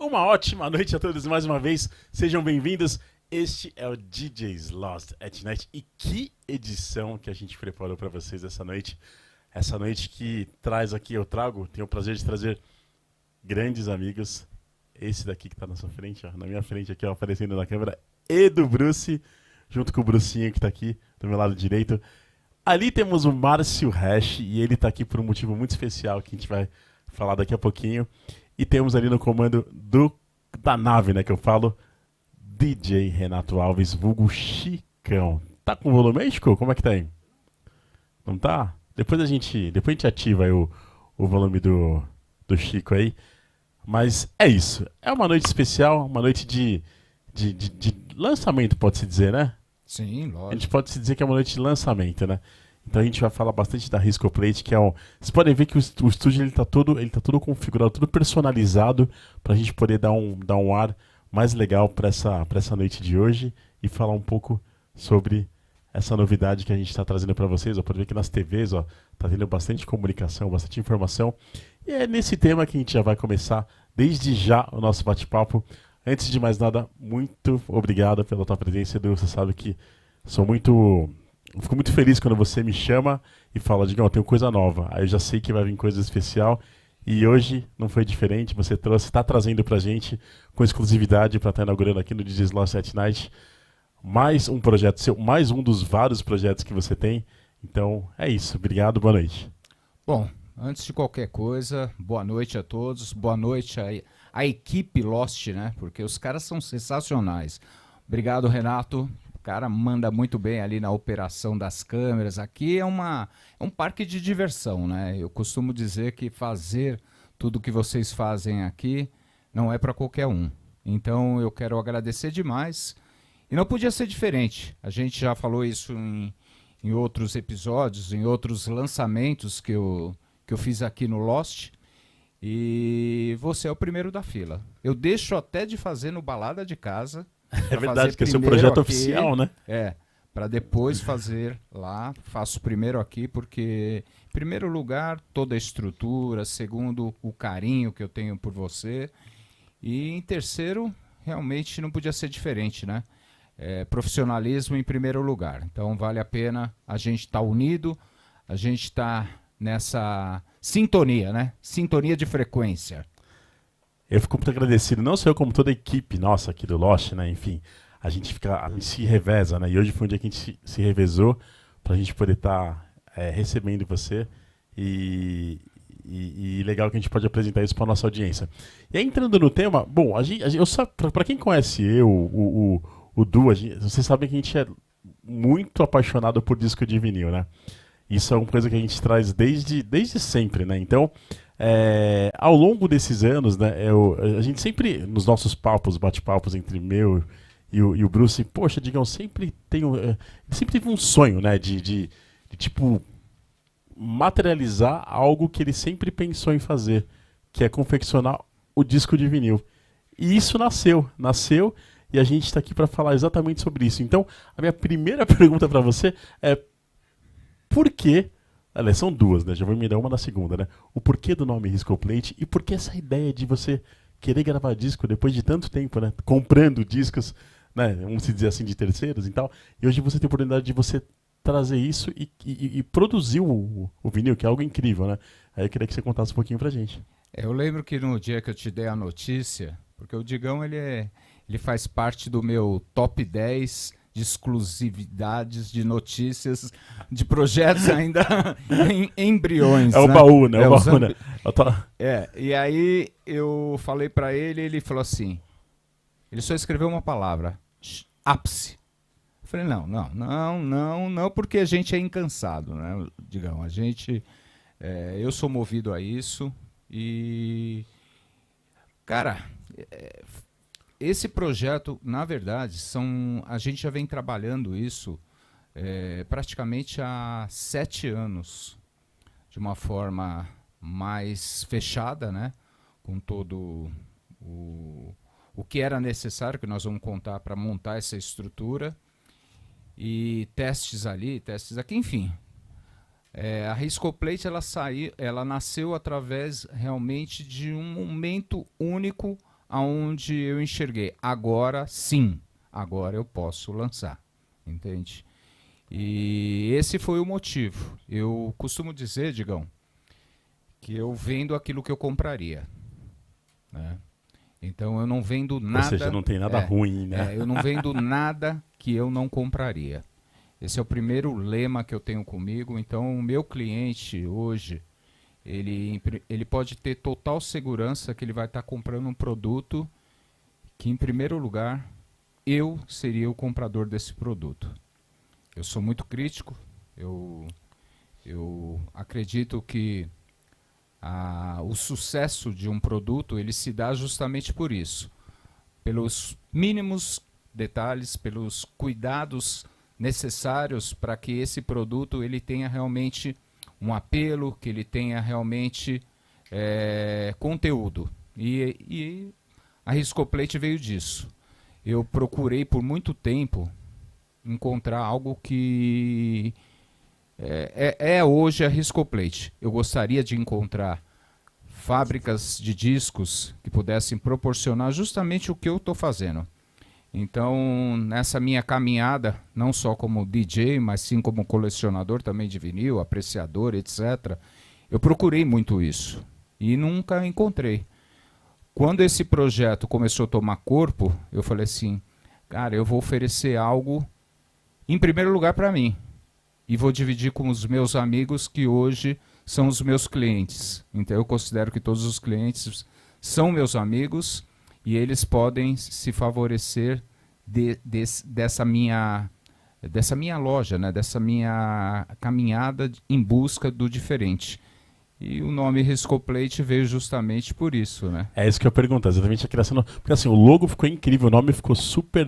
Uma ótima noite a todos mais uma vez, sejam bem-vindos. Este é o DJ's Lost at Night e que edição que a gente preparou para vocês essa noite. Essa noite que tenho o prazer de trazer grandes amigos. Esse daqui que tá na sua frente, ó, na minha frente aqui, ó, aparecendo na câmera, e do Bruce, junto com o Brucinho que tá aqui do meu lado direito. Ali temos o Márcio Hash e ele tá aqui por um motivo muito especial que a gente vai falar daqui a pouquinho. E temos ali no comando da nave, né, que eu falo, DJ Renato Alves, vulgo Chicão. Tá com volume aí, Chico? Como é que tá aí? Não tá? Depois a gente ativa aí o volume do Chico aí. Mas é isso. É uma noite especial, uma noite de lançamento, pode-se dizer, né? Sim, A lógico. gente pode se dizer que é uma noite de lançamento, né? Então a gente vai falar bastante da Risco Plate, que é um... Vocês podem ver que o estúdio ele tá todo configurado, tudo personalizado, pra gente poder dar um ar mais legal pra essa noite de hoje e falar um pouco sobre essa novidade que a gente está trazendo para vocês. Ó, pode ver que nas TVs, ó, tá tendo bastante comunicação, bastante informação. E é nesse tema que a gente já vai começar desde já o nosso bate-papo. Antes de mais nada, muito obrigado pela tua presença, Edu. Você sabe que fico muito feliz quando você me chama e fala, Digão, tenho coisa nova. Aí eu já sei que vai vir coisa especial. E hoje não foi diferente. Você está trazendo pra gente com exclusividade para estar inaugurando aqui no DJ's Lost at Night mais um projeto seu, mais um dos vários projetos que você tem. Então é isso. Obrigado, boa noite. Bom, antes de qualquer coisa, boa noite a todos, boa noite à equipe Lost, né? Porque os caras são sensacionais. Obrigado, Renato. O cara manda muito bem ali na operação das câmeras. Aqui é um parque de diversão, né? Eu costumo dizer que fazer tudo que vocês fazem aqui não é para qualquer um. Então eu quero agradecer demais. E não podia ser diferente. A gente já falou isso em outros episódios, em outros lançamentos que eu fiz aqui no Lost. E você é o primeiro da fila. Eu deixo até de fazer no Balada de Casa. É verdade, que é o seu projeto oficial, né? Para depois fazer lá. Faço primeiro aqui porque, em primeiro lugar, toda a estrutura. Segundo, o carinho que eu tenho por você. E em terceiro, realmente não podia ser diferente, né? Profissionalismo em primeiro lugar. Então vale a pena a gente estar unido, a gente estar nessa sintonia, né? Sintonia de frequência. Eu fico muito agradecido, não só eu, como toda a equipe nossa aqui do Lost, né? Enfim, a gente se reveza, né? E hoje foi um dia que a gente se revezou pra gente poder estar recebendo você e legal que a gente pode apresentar isso pra nossa audiência. E aí, entrando no tema, bom, pra quem conhece o Du, vocês sabem que a gente é muito apaixonado por disco de vinil, né? Isso é uma coisa que a gente traz desde sempre, né? Então, ao longo desses anos, né, a gente sempre, nos nossos bate-papos entre meu e o Bruce, poxa, Digão, sempre teve um sonho, né, de tipo, materializar algo que ele sempre pensou em fazer, que é confeccionar o disco de vinil. E isso nasceu, e a gente está aqui para falar exatamente sobre isso. Então, a minha primeira pergunta para você é por que... Aliás, são duas, né? Já vou me dar uma na segunda, né? O porquê do nome Risco Plate e por que essa ideia de você querer gravar disco depois de tanto tempo, né? Comprando discos, né? Vamos se dizer assim, de terceiros e tal. E hoje você tem a oportunidade de você trazer isso e produzir o vinil, que é algo incrível, né? Aí eu queria que você contasse um pouquinho pra gente. Eu lembro que no dia que eu te dei a notícia, porque o Digão ele faz parte do meu top 10 de exclusividades, de notícias, de projetos ainda em embriões. É o né? baú, né? Né? E aí eu falei pra ele, ele falou assim, ele só escreveu uma palavra, ápice. Eu falei, não, porque a gente é incansado, né, Digão? Eu sou movido a isso e, cara, esse projeto, na verdade, a gente já vem trabalhando isso praticamente há 7 anos, de uma forma mais fechada, né? Com todo o que era necessário, que nós vamos contar para montar essa estrutura, e testes ali, testes aqui, enfim. A Riscoplate ela nasceu através realmente de um momento único aonde eu enxerguei. Agora sim, agora eu posso lançar, entende? E esse foi o motivo. Eu costumo dizer, Digão, que eu vendo aquilo que eu compraria, né? Então eu não vendo nada... Ou seja, não tem nada ruim, né? eu não vendo nada que eu não compraria. Esse é o primeiro lema que eu tenho comigo. Então o meu cliente hoje, ele pode ter total segurança que ele vai estar comprando um produto que, em primeiro lugar, eu seria o comprador desse produto. Eu sou muito crítico, eu acredito que o sucesso de um produto ele se dá justamente por isso, pelos mínimos detalhes, pelos cuidados necessários para que esse produto ele tenha realmente um apelo, que ele tenha realmente conteúdo. E a Riscoplate veio disso. Eu procurei por muito tempo encontrar algo que hoje a Riscoplate. Eu gostaria de encontrar fábricas de discos que pudessem proporcionar justamente o que eu estou fazendo. Então, nessa minha caminhada, não só como DJ, mas sim como colecionador também de vinil, apreciador, etc., eu procurei muito isso e nunca encontrei. Quando esse projeto começou a tomar corpo, eu falei assim, cara, eu vou oferecer algo, em primeiro lugar, para mim. E vou dividir com os meus amigos que hoje são os meus clientes. Então eu considero que todos os clientes são meus amigos e eles podem se favorecer dessa minha loja, né? Dessa minha caminhada em busca do diferente. E o nome Riscoplate veio justamente por isso, né? É isso que eu pergunto, exatamente a criação. Porque assim, o logo ficou incrível, o nome ficou super,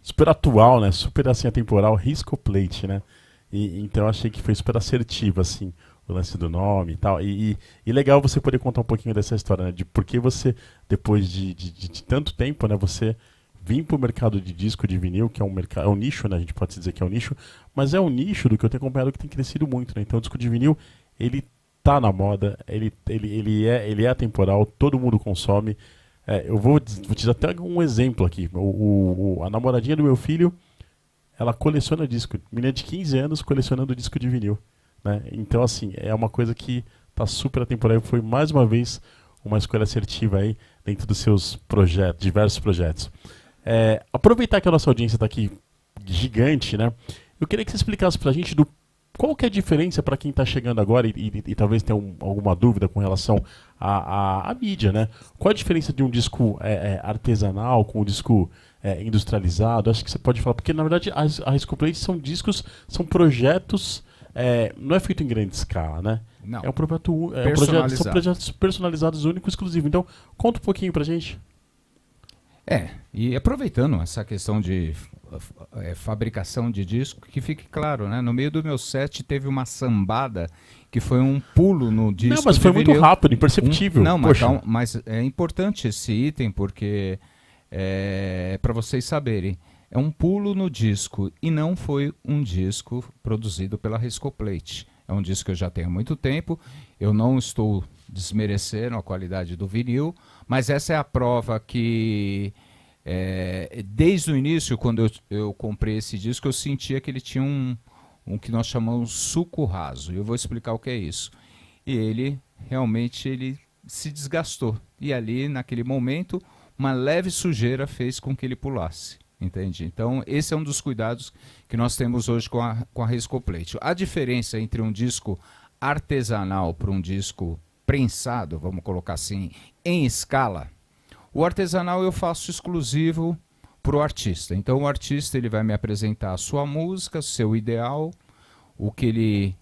super atual, né? Super assim, atemporal, Riscoplate, né? Então eu achei que foi super assertivo, assim, o lance do nome e tal. E legal você poder contar um pouquinho dessa história, né? De por que você, depois de tanto tempo, né? Você vir para o mercado de disco de vinil, que é um mercado, é um nicho, né? A gente pode dizer que é um nicho, mas é um nicho do que eu tenho acompanhado que tem crescido muito, né? Então o disco de vinil, ele tá na moda, ele é atemporal, todo mundo consome. Eu vou te dar até um exemplo aqui. A namoradinha do meu filho, ela coleciona disco. Menina de 15 anos colecionando disco de vinil, né? Então, assim, é uma coisa que tá super atemporal. Foi mais uma vez uma escolha assertiva aí dentro dos seus projetos, diversos projetos. Aproveitar que a nossa audiência está aqui gigante, né? Eu queria que você explicasse pra gente qual que é a diferença para quem está chegando agora e talvez tenha alguma dúvida com relação à mídia, né? Qual a diferença de um disco artesanal com um disco industrializado? Acho que você pode falar, porque na verdade a Riscoplate são discos, são projetos, não é feito em grande escala, né? Não. É um projeto, são projetos personalizados, únicos, exclusivos. Então, conta um pouquinho pra gente. E aproveitando essa questão de fabricação de disco, que fique claro, né? No meio do meu set teve uma sambada que foi um pulo no disco. Não, mas foi muito rápido, imperceptível. Não, mas é importante esse item porque, para vocês saberem, é um pulo no disco e não foi um disco produzido pela Riscoplate. É um disco que eu já tenho há muito tempo, eu não estou desmerecendo a qualidade do vinil, mas essa é a prova que desde o início, quando eu comprei esse disco, eu sentia que ele tinha um que nós chamamos suco raso. E eu vou explicar o que é isso. E ele realmente se desgastou. E ali, naquele momento, uma leve sujeira fez com que ele pulasse. Entende? Então, esse é um dos cuidados que nós temos hoje com a Riscoplate. A diferença entre um disco artesanal para um disco prensado, vamos colocar assim, em escala. O artesanal eu faço exclusivo para o artista. Então o artista ele vai me apresentar a sua música, seu ideal, o que ele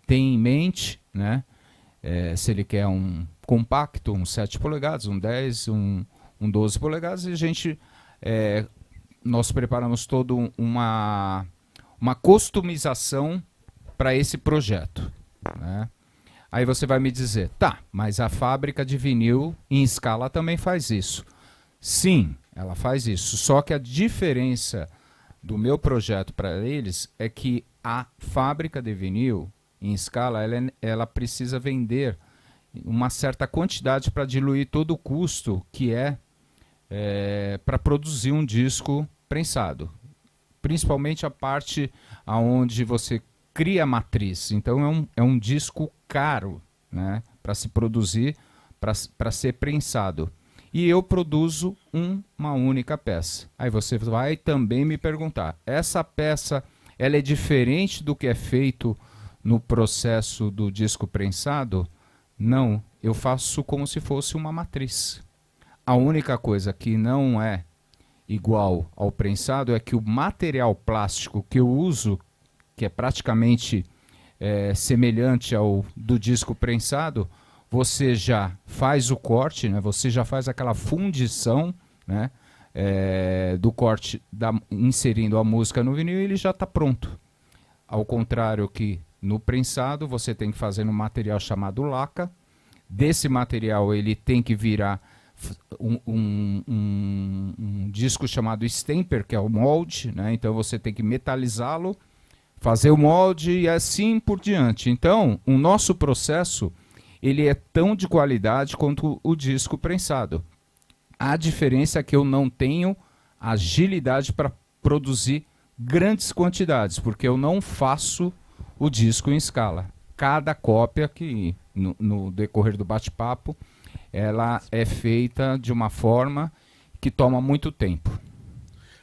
tem em mente, né? Se ele quer um compacto, um 7 polegadas, um 10, um 12 polegadas, e nós preparamos toda uma customização para esse projeto, né? Aí você vai me dizer, tá, mas a fábrica de vinil em escala também faz isso. Sim, ela faz isso, só que a diferença do meu projeto para eles é que a fábrica de vinil em escala, ela precisa vender uma certa quantidade para diluir todo o custo que para produzir um disco prensado. Principalmente a parte onde você cria a matriz. Então é um disco caro, né, para se produzir, para ser prensado. E eu produzo uma única peça. Aí você vai também me perguntar, essa peça ela é diferente do que é feito no processo do disco prensado? Não, eu faço como se fosse uma matriz. A única coisa que não é igual ao prensado é que o material plástico que eu uso, que é praticamente semelhante ao do disco prensado, você já faz o corte, né? Você já faz aquela fundição, né? Do corte, inserindo a música no vinil, e ele já está pronto. Ao contrário que no prensado, você tem que fazer um material chamado laca. Desse material ele tem que virar um disco chamado stamper, que é o molde, né? Então você tem que metalizá-lo, fazer o molde e assim por diante. Então o nosso processo ele é tão de qualidade quanto o disco prensado. A diferença é que eu não tenho agilidade para produzir grandes quantidades, porque eu não faço o disco em escala. Cada cópia que no decorrer do bate-papo ela é feita de uma forma que toma muito tempo.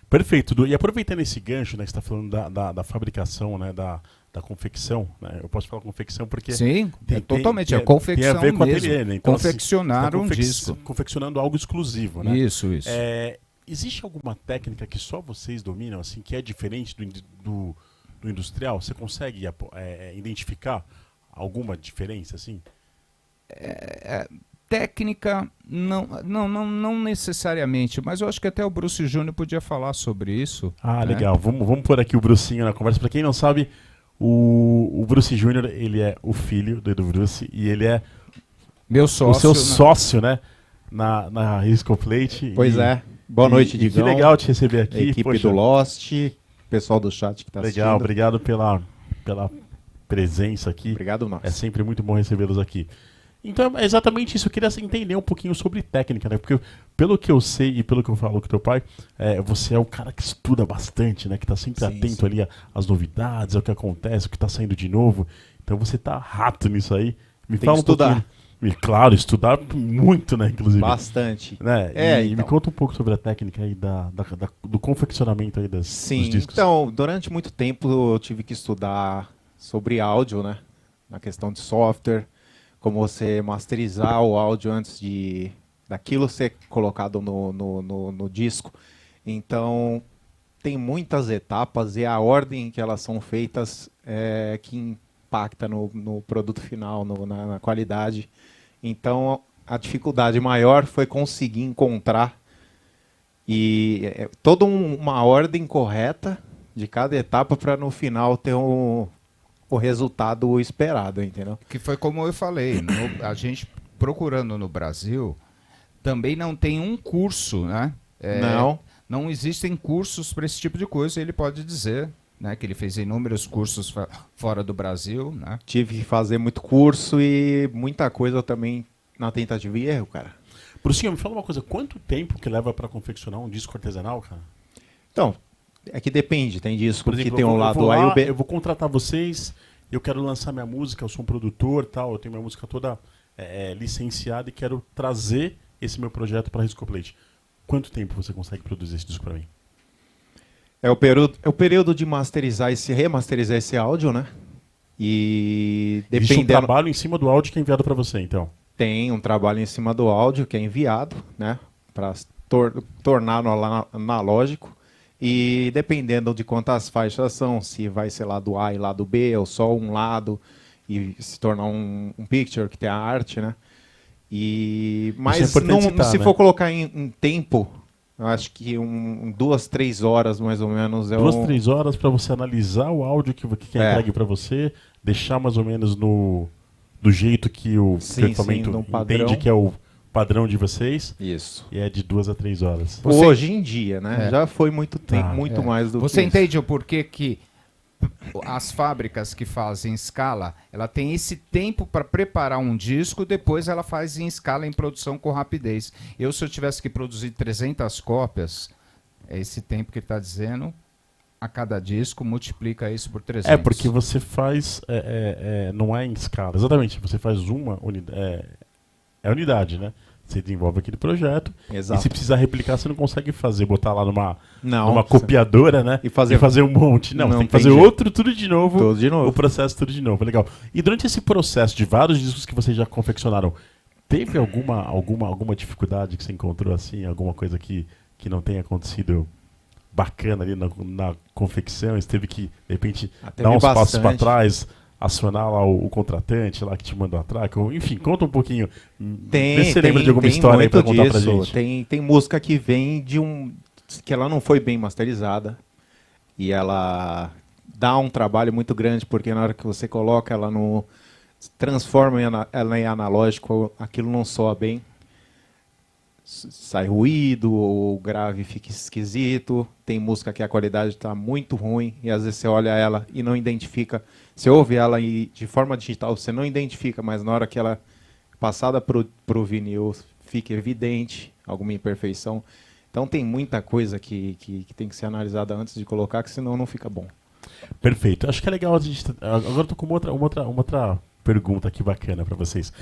Perfeito, Du. E aproveitando esse gancho, né, que você está falando da fabricação, né, da confecção, né, eu posso falar confecção porque... Sim, totalmente, é confecção tem a ver com mesmo. ateliê, né? Então, confeccionar assim, um disco. confeccionando algo exclusivo, né? Isso. Existe alguma técnica que só vocês dominam, assim, que é diferente do industrial? Você consegue identificar alguma diferença, assim? Técnica, não necessariamente, mas eu acho que até o Bruce Júnior podia falar sobre isso. Ah, né? legal. Vamos pôr aqui o Brucinho na conversa. Para quem não sabe, o Bruce Júnior, ele é o filho do Edu Bruce e ele é meu sócio, o seu sócio, né? Na Risco Plate. Pois é. Boa noite, Digão. Que legal te receber aqui. A equipe do Lost, pessoal do chat que está assistindo. Legal, obrigado pela presença aqui. Obrigado, nós. É sempre muito bom recebê-los aqui. Então, é exatamente isso. Eu queria entender um pouquinho sobre técnica, né? Porque, pelo que eu sei e pelo que eu falo com o teu pai, você é o cara que estuda bastante, né? Que está sempre atento ali às novidades, ao que acontece, o que está saindo de novo. Então, você tá rato nisso aí. Me fala um pouquinho. Claro, estudar muito, né? Inclusive. Bastante. Né? E então. me conta um pouco sobre a técnica aí do confeccionamento aí dos discos. Então, durante muito tempo eu tive que estudar sobre áudio, né? Na questão de software. Como você masterizar o áudio antes daquilo ser colocado no disco. Então, tem muitas etapas e a ordem que elas são feitas que impacta no produto final, na qualidade. Então, a dificuldade maior foi conseguir encontrar toda uma ordem correta de cada etapa para no final ter o resultado esperado, entendeu? Que foi como eu falei, a gente procurando no Brasil, também não tem um curso, né? Não existem cursos para esse tipo de coisa, ele pode dizer, né, que ele fez inúmeros cursos fora do Brasil, né? Tive que fazer muito curso e muita coisa também na tentativa e erro, cara. Brucinho, me fala uma coisa, quanto tempo que leva para confeccionar um disco artesanal, cara? Então, é que depende, tem disco Por exemplo, que tem um lado A e o B. Eu vou contratar vocês, eu quero lançar minha música, eu sou um produtor, tal, eu tenho minha música toda licenciada e quero trazer esse meu projeto para a Risco Plate. Quanto tempo você consegue produzir esse disco para mim? É o período de remasterizar esse áudio, né? E existe um trabalho em cima do áudio que é enviado para você, então? Tem um trabalho em cima do áudio que é enviado, né? Para torná-lo analógico. E dependendo de quantas faixas são, se vai ser lado A e lado B, ou só um lado, e se tornar um picture, que tem a arte, né? Mas se for colocar em tempo, eu acho que 2, 3 horas mais ou menos. 2, 3 horas para você analisar o áudio que é entregue para você, deixar mais ou menos do jeito que o equipamento entende que é o padrão de vocês. Isso. E é de 2 a 3 horas. Hoje em dia, né? Já foi muito tempo, mais do Você que entende o porquê que as fábricas que fazem em escala, ela tem esse tempo para preparar um disco, depois ela faz em escala, em produção com rapidez. Se eu tivesse que produzir 300 cópias, é esse tempo que ele está dizendo, a cada disco, multiplica isso por 300. Porque você faz, não é em escala, exatamente, você faz uma unidade, é unidade, né? Você desenvolve aquele projeto, Exato. e se precisar replicar, você não consegue botar lá numa Não, copiadora, né? E fazer um monte. Não, você Não tem que tem fazer jeito. outro, tudo de novo. Tudo de novo. O processo tudo de novo, legal. E durante esse processo de vários discos que vocês já confeccionaram, teve alguma dificuldade que você encontrou, assim, alguma coisa que não tenha acontecido bacana ali na confecção? Você teve que, de repente, dar uns passos para trás, acionar lá o contratante lá que te mandou atrás? Enfim, conta um pouquinho. Vê se você lembra de alguma história aí pra contar pra gente. Tem música que vem que ela não foi bem masterizada e ela dá um trabalho muito grande, porque na hora que você coloca ela transforma ela em analógico, aquilo não soa bem. Sai ruído, ou o grave fica esquisito. Tem música que a qualidade está muito ruim e às vezes você olha ela e não identifica. Você ouve ela de forma digital, você não identifica, mas na hora que ela é passada para o vinil fica evidente alguma imperfeição. Então tem muita coisa que tem que ser analisada antes de colocar, que senão não fica bom. Perfeito. Acho que é legal a gente... Agora eu tô com uma outra pergunta aqui bacana para vocês.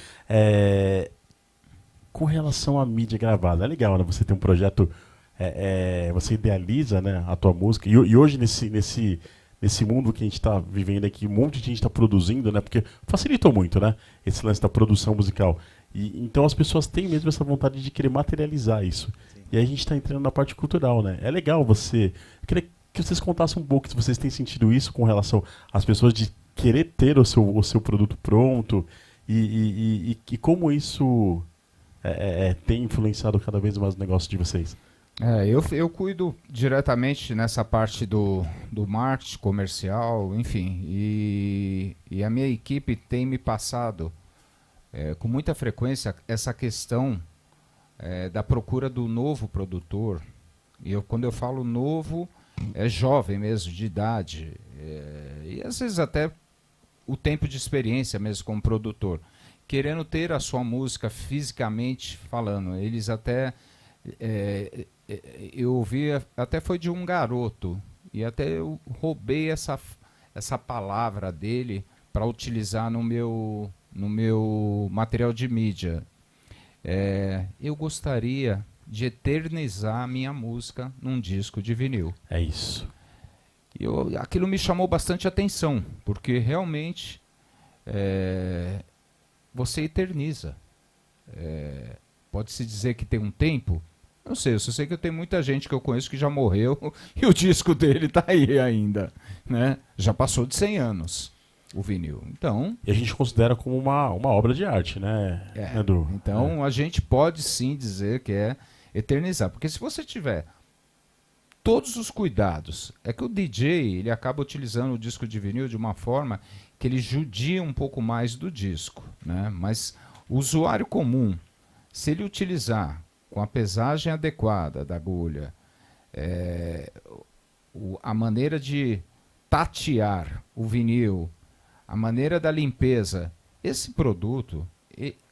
Com relação à mídia gravada, é legal, né? Você tem um projeto, você idealiza, né, a tua música, e hoje nesse mundo que a gente está vivendo aqui, um monte de gente está produzindo, né? Porque facilitou muito, né? Esse lance da produção musical. Então as pessoas têm mesmo essa vontade de querer materializar isso. Sim. E aí a gente está entrando na parte cultural, né? É legal eu queria que vocês contassem um pouco se vocês têm sentido isso com relação às pessoas de querer ter o seu produto pronto e como isso tem influenciado cada vez mais o negócio de vocês. Eu cuido diretamente nessa parte do marketing comercial, enfim, e a minha equipe tem me passado com muita frequência essa questão da procura do novo produtor. E quando eu falo novo, é jovem mesmo, de idade, e às vezes até o tempo de experiência mesmo como produtor, querendo ter a sua música fisicamente falando. Eles até... eu ouvi, até foi de um garoto, e até eu roubei essa palavra dele para utilizar no meu material de mídia. Eu gostaria de eternizar a minha música num disco de vinil. É isso. Aquilo me chamou bastante atenção, porque realmente você eterniza. Pode-se dizer que tem um tempo? Não sei, eu só sei que eu tenho muita gente que eu conheço que já morreu e o disco dele tá aí ainda, né? Já passou de 100 anos o vinil. Então, e a gente considera como uma obra de arte, né, Edu? Então a gente pode sim dizer que é eternizar, porque se você tiver todos os cuidados, é que o DJ ele acaba utilizando o disco de vinil de uma forma que ele judia um pouco mais do disco, né? Mas o usuário comum, se ele utilizar com a pesagem adequada da agulha, a maneira de tatear o vinil, a maneira da limpeza, esse produto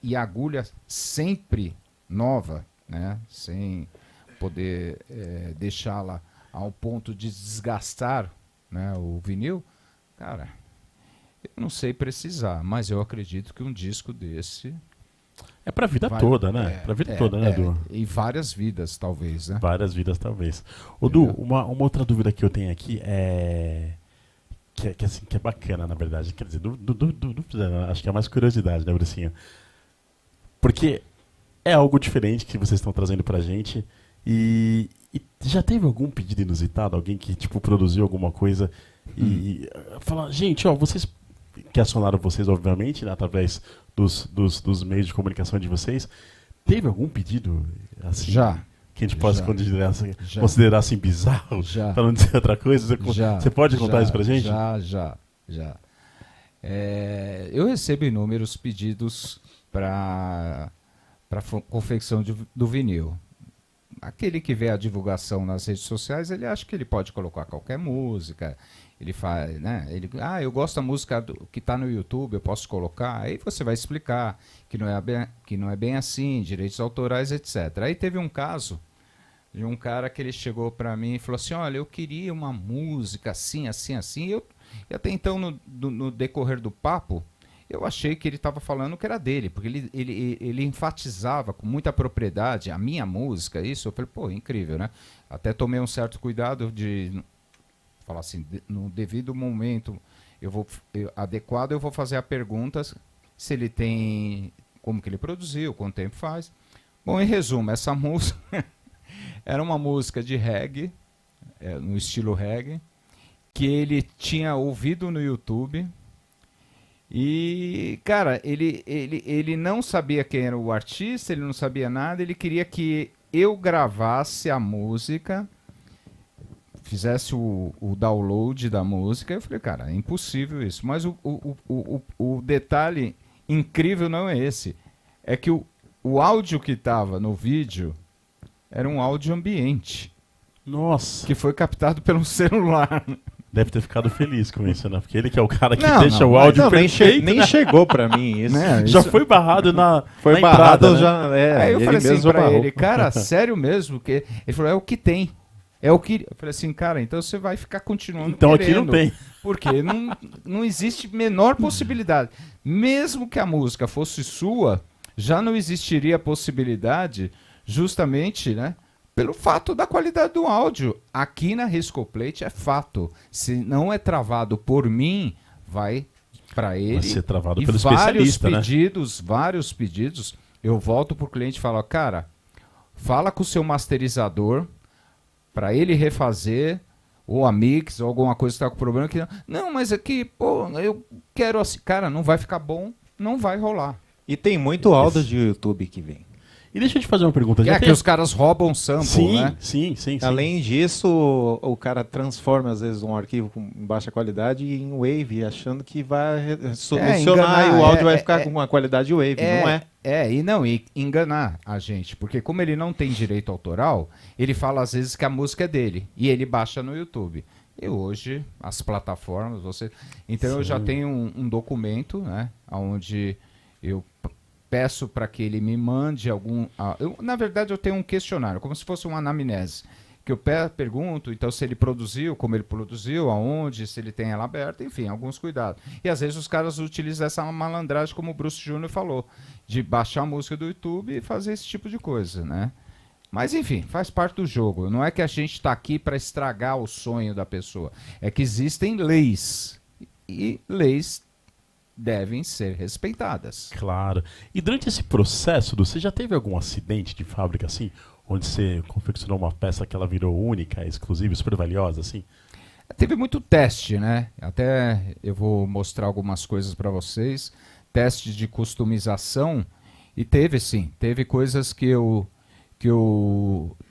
e a agulha sempre nova, né, sem poder deixá-la ao ponto de desgastar, né, o vinil, cara, eu não sei precisar, mas eu acredito que um disco desse... É pra vida toda, né? Pra vida toda, né, Edu? Em várias vidas, talvez, né? Várias vidas, talvez. Edu, uma outra dúvida que eu tenho aqui que é bacana, na verdade. Quer dizer, dúvida, acho que é mais curiosidade, né, Brucinho? Porque é algo diferente que vocês estão trazendo pra gente. E já teve algum pedido inusitado? Alguém que, tipo, produziu alguma coisa e fala, gente, ó, vocês... que acionaram vocês, obviamente, né, através dos meios de comunicação de vocês. Teve algum pedido assim? Já. Que a gente possa considerar assim bizarro? Já. Para não dizer outra coisa? Você pode contar isso pra gente? Já. Eu recebo inúmeros pedidos para confecção do vinil. aquele que vê a divulgação nas redes sociais, ele acha que ele pode colocar qualquer música. Ele faz, né? Eu gosto da música que está no YouTube, eu posso colocar. Aí você vai explicar que não é bem assim, direitos autorais, etc. Aí teve um caso de um cara que ele chegou para mim e falou assim: olha, eu queria uma música assim, assim, assim. E até então, no decorrer do papo, eu achei que ele estava falando que era dele, porque ele enfatizava com muita propriedade a minha música, isso. Eu falei, pô, incrível, né? Até tomei um certo cuidado de falar assim, no devido momento adequado, eu vou fazer a pergunta se ele tem, como que ele produziu, quanto tempo faz. Bom, em resumo, essa música era uma música de reggae, no estilo reggae, que ele tinha ouvido no YouTube. E, cara, ele não sabia quem era o artista, ele não sabia nada, ele queria que eu gravasse a música, fizesse o download da música. Eu falei, cara, é impossível isso. Mas o detalhe incrível não é esse. É que o áudio que estava no vídeo era um áudio ambiente. Nossa. Que foi captado pelo celular. Deve ter ficado feliz com isso, né? Porque ele que é o cara que Não, deixa não, o áudio perfeito, nem né? chegou pra mim isso. Né? Já Isso- foi barrado na Foi na barrado entrada, né? já. Aí eu ele falei assim mesmo pra barrou. ele, cara, sério mesmo? Ele falou, é o que tem. É o que. Eu falei assim, cara, então você vai ficar continuando Então aqui não querendo, tem. Porque não existe menor possibilidade. Mesmo que a música fosse sua, já não existiria a possibilidade, justamente, né? Pelo fato da qualidade do áudio. Aqui na Riscoplate é fato. Se não é travado por mim, vai para ele. Vai ser travado E pelo vários especialista, né? vários pedidos, eu volto pro cliente e falo, cara, fala com o seu masterizador para ele refazer ou a mix ou alguma coisa que tá com problema. Não, mas aqui, pô, eu quero assim. Cara, não vai ficar bom, não vai rolar. E tem muito áudio de YouTube que vem. E deixa eu te fazer uma pergunta. Já É que tem- os caras roubam sample, Sim, né? sim, sim, sim. Além disso, o cara transforma às vezes um arquivo com baixa qualidade em Wave, achando que vai solucionar enganar, e o áudio vai é, ficar com uma qualidade Wave. Não é. E enganar a gente, porque como ele não tem direito autoral, ele fala às vezes que a música é dele e ele baixa no YouTube. E hoje as plataformas, então eu já tenho um documento, né, onde eu peço para que ele me mande na verdade eu tenho um questionário, como se fosse uma anamnese, que eu pergunto, então, se ele produziu, como ele produziu, aonde, se ele tem ela aberta, enfim, alguns cuidados. E às vezes os caras utilizam essa malandragem, como o Bruce Júnior falou, de baixar a música do YouTube e fazer esse tipo de coisa, né? Mas, enfim, faz parte do jogo. Não é que a gente está aqui para estragar o sonho da pessoa. É que existem leis. E leis devem ser respeitadas. Claro. E durante esse processo, você já teve algum acidente de fábrica assim? Onde você confeccionou uma peça que ela virou única, exclusiva, super valiosa, assim? Teve muito teste, né? Até eu vou mostrar algumas coisas para vocês. Teste de customização. E teve, sim. Teve coisas que eu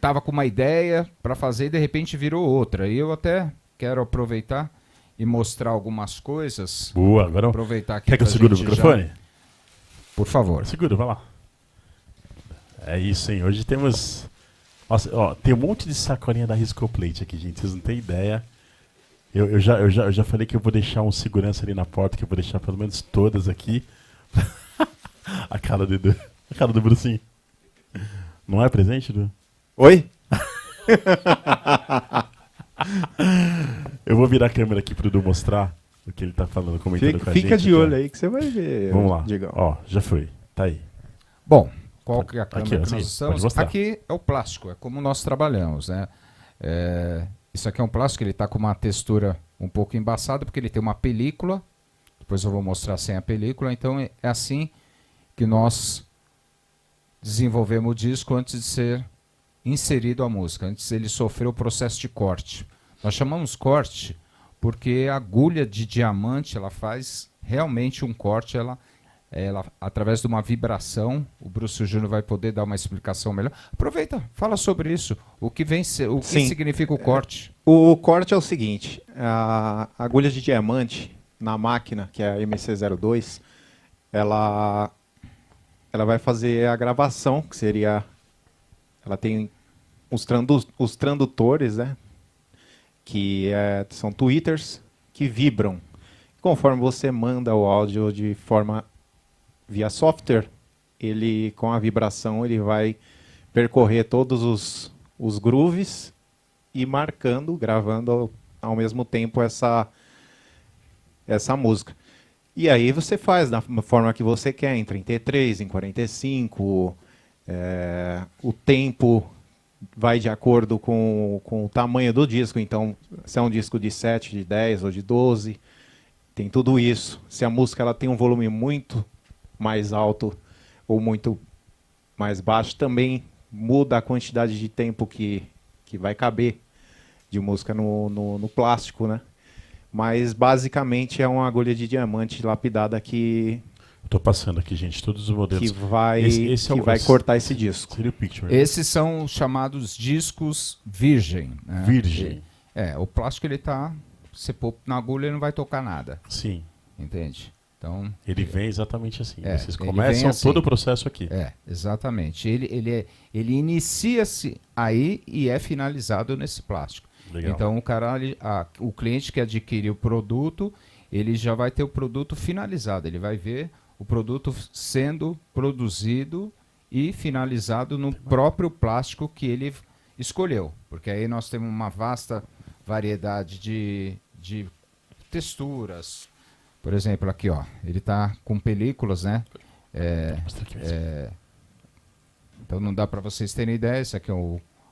tava com uma ideia para fazer e de repente virou outra. E eu até quero aproveitar e mostrar algumas coisas. Boa, agora Aproveitar aqui quer que eu pra segure o gente microfone? já- Por favor. Segura, vai lá. É isso, hein? Hoje temos... Nossa, ó, tem um monte de sacolinha da Riscoplate aqui, gente. Vocês não têm ideia. Eu já falei que eu vou deixar um segurança ali na porta, que eu vou deixar pelo menos todas aqui. A cara do Edu. A cara do Brucinho. Não é presente, Edu? Oi? Eu vou virar a câmera aqui pro Edu mostrar o que ele tá falando, comentando com a gente. Fica de aqui, ó. olho aí que você vai ver. Vamos lá. Digão. Ó, já foi. Tá aí. Bom, qual que é a Aqui, câmera ó, que sim, nós pode estamos? mostrar. Aqui é o plástico, é como nós trabalhamos, né? Isso aqui é um plástico, ele está com uma textura um pouco embaçada, porque ele tem uma película. Depois eu vou mostrar sem a película. Então é assim que nós desenvolvemos o disco antes de ser inserido a música, antes ele sofrer o processo de corte. Nós chamamos corte porque a agulha de diamante ela faz realmente um corte, ela através de uma vibração. O Bruce Júnior vai poder dar uma explicação melhor. Aproveita, fala sobre isso. O que Sim. significa o corte? O corte é o seguinte: a agulha de diamante na máquina, que é a MC02, ela vai fazer a gravação, que seria... Ela tem os tradutores, né? São tweeters que vibram. Conforme você manda o áudio de forma via software, ele, com a vibração, ele vai percorrer todos os grooves e marcando, gravando ao mesmo tempo essa música. E aí você faz da forma que você quer, em 33, em 45, o tempo vai de acordo com o tamanho do disco. Então, se é um disco de 7, de 10 ou de 12, tem tudo isso. Se a música ela tem um volume muito mais alto ou muito mais baixo, também muda a quantidade de tempo que vai caber de música no plástico, né? Mas basicamente é uma agulha de diamante lapidada que Estou passando aqui, gente, todos os modelos. vai, Esse é que o- vai cortar esse disco. Seria o picture. Esses são os chamados discos virgem. Né? Virgem. O plástico ele tá, você pôr na agulha ele não vai tocar nada, Sim. entende? Então, Ele vem exatamente assim. Vocês ele começam vem assim. todo o processo aqui. exatamente. Ele inicia-se aí e é finalizado nesse plástico. Legal. Então o cliente que adquire o produto, ele já vai ter o produto finalizado. Ele vai ver o produto sendo produzido e finalizado no próprio plástico que ele escolheu. Porque aí nós temos uma vasta variedade de texturas. Por exemplo, aqui, ó, ele está com películas, né? Mostra aqui mesmo. Então não dá para vocês terem ideia. Esse aqui é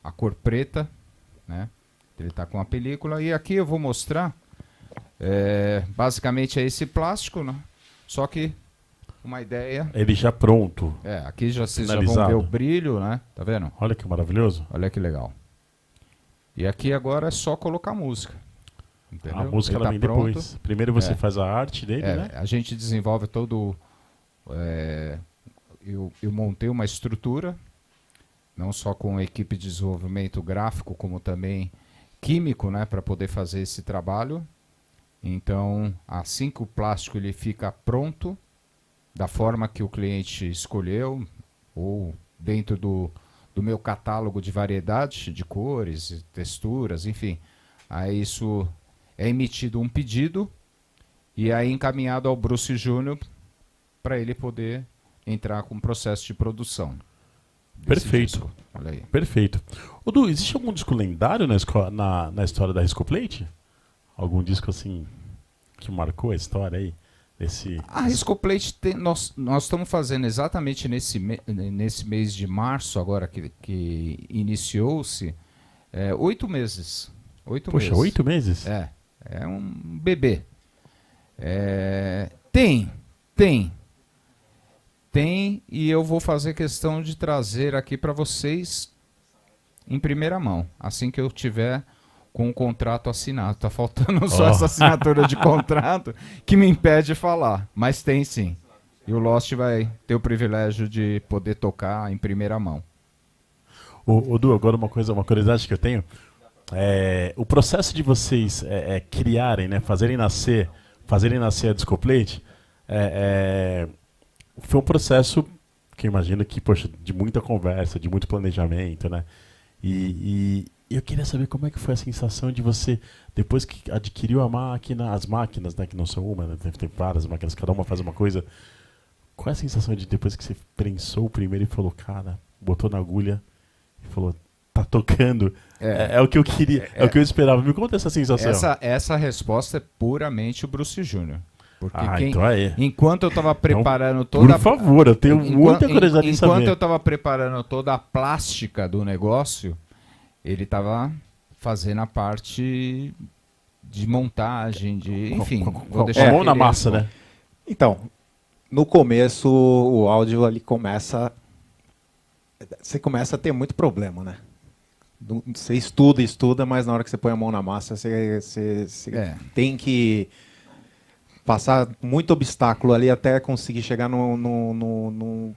a cor preta, né? Ele está com a película. E aqui eu vou mostrar, basicamente é esse plástico, né? Só que uma ideia. Ele já pronto. Aqui vocês já vão Finalizado. ver o brilho, né? Tá vendo? Olha que maravilhoso. Olha que legal. E aqui agora é só colocar música. Entendeu? A música Ele ela tá vem pronto. depois. Primeiro você faz a arte dele, né? A gente desenvolve todo. Eu montei uma estrutura, não só com a equipe de desenvolvimento gráfico, como também químico, né, para poder fazer esse trabalho. Então, assim que o plástico ele fica pronto, da forma que o cliente escolheu, ou dentro do meu catálogo de variedade de cores, e texturas, enfim, aí isso é emitido um pedido e aí encaminhado ao Bruce Júnior para ele poder entrar com o processo de produção. desse Perfeito. disco. Olha aí. Perfeito. Ô, Du, existe algum disco lendário na história da Riscoplate? Algum disco assim que marcou a história aí? A Riscoplate nós estamos fazendo exatamente nesse mês de março, agora que iniciou-se, 8 meses. 8 Poxa, meses. 8 meses? É um bebê. Tem, e eu vou fazer questão de trazer aqui para vocês em primeira mão, assim que eu tiver com o contrato assinado. Tá faltando só essa assinatura de contrato que me impede de falar, mas tem sim. E o Lost vai ter o privilégio de poder tocar em primeira mão. Ô, Du, agora uma curiosidade que eu tenho. O processo de vocês criarem, né, fazerem nascer a Discoplate, foi um processo que eu imagino que, poxa, de muita conversa, de muito planejamento, né? E eu queria saber como é que foi a sensação de você, depois que adquiriu as máquinas, né, que não são uma, né, tem várias máquinas, cada uma faz uma coisa. Qual é a sensação de depois que você prensou o primeiro e falou, cara, botou na agulha e falou, tá tocando? É o que eu queria, é o que eu esperava. Me conta essa sensação. Essa resposta é puramente o Bruce Júnior. Porque então é. enquanto eu estava preparando toda... Por favor, eu tenho muita curiosidade em saber. Enquanto eu estava preparando toda a plástica do negócio, ele estava fazendo a parte de montagem, enfim. Com a mão na massa, né? Então, no começo, o áudio ali você começa a ter muito problema, né? Você estuda, mas na hora que você põe a mão na massa, você tem que passar muito obstáculo ali até conseguir chegar no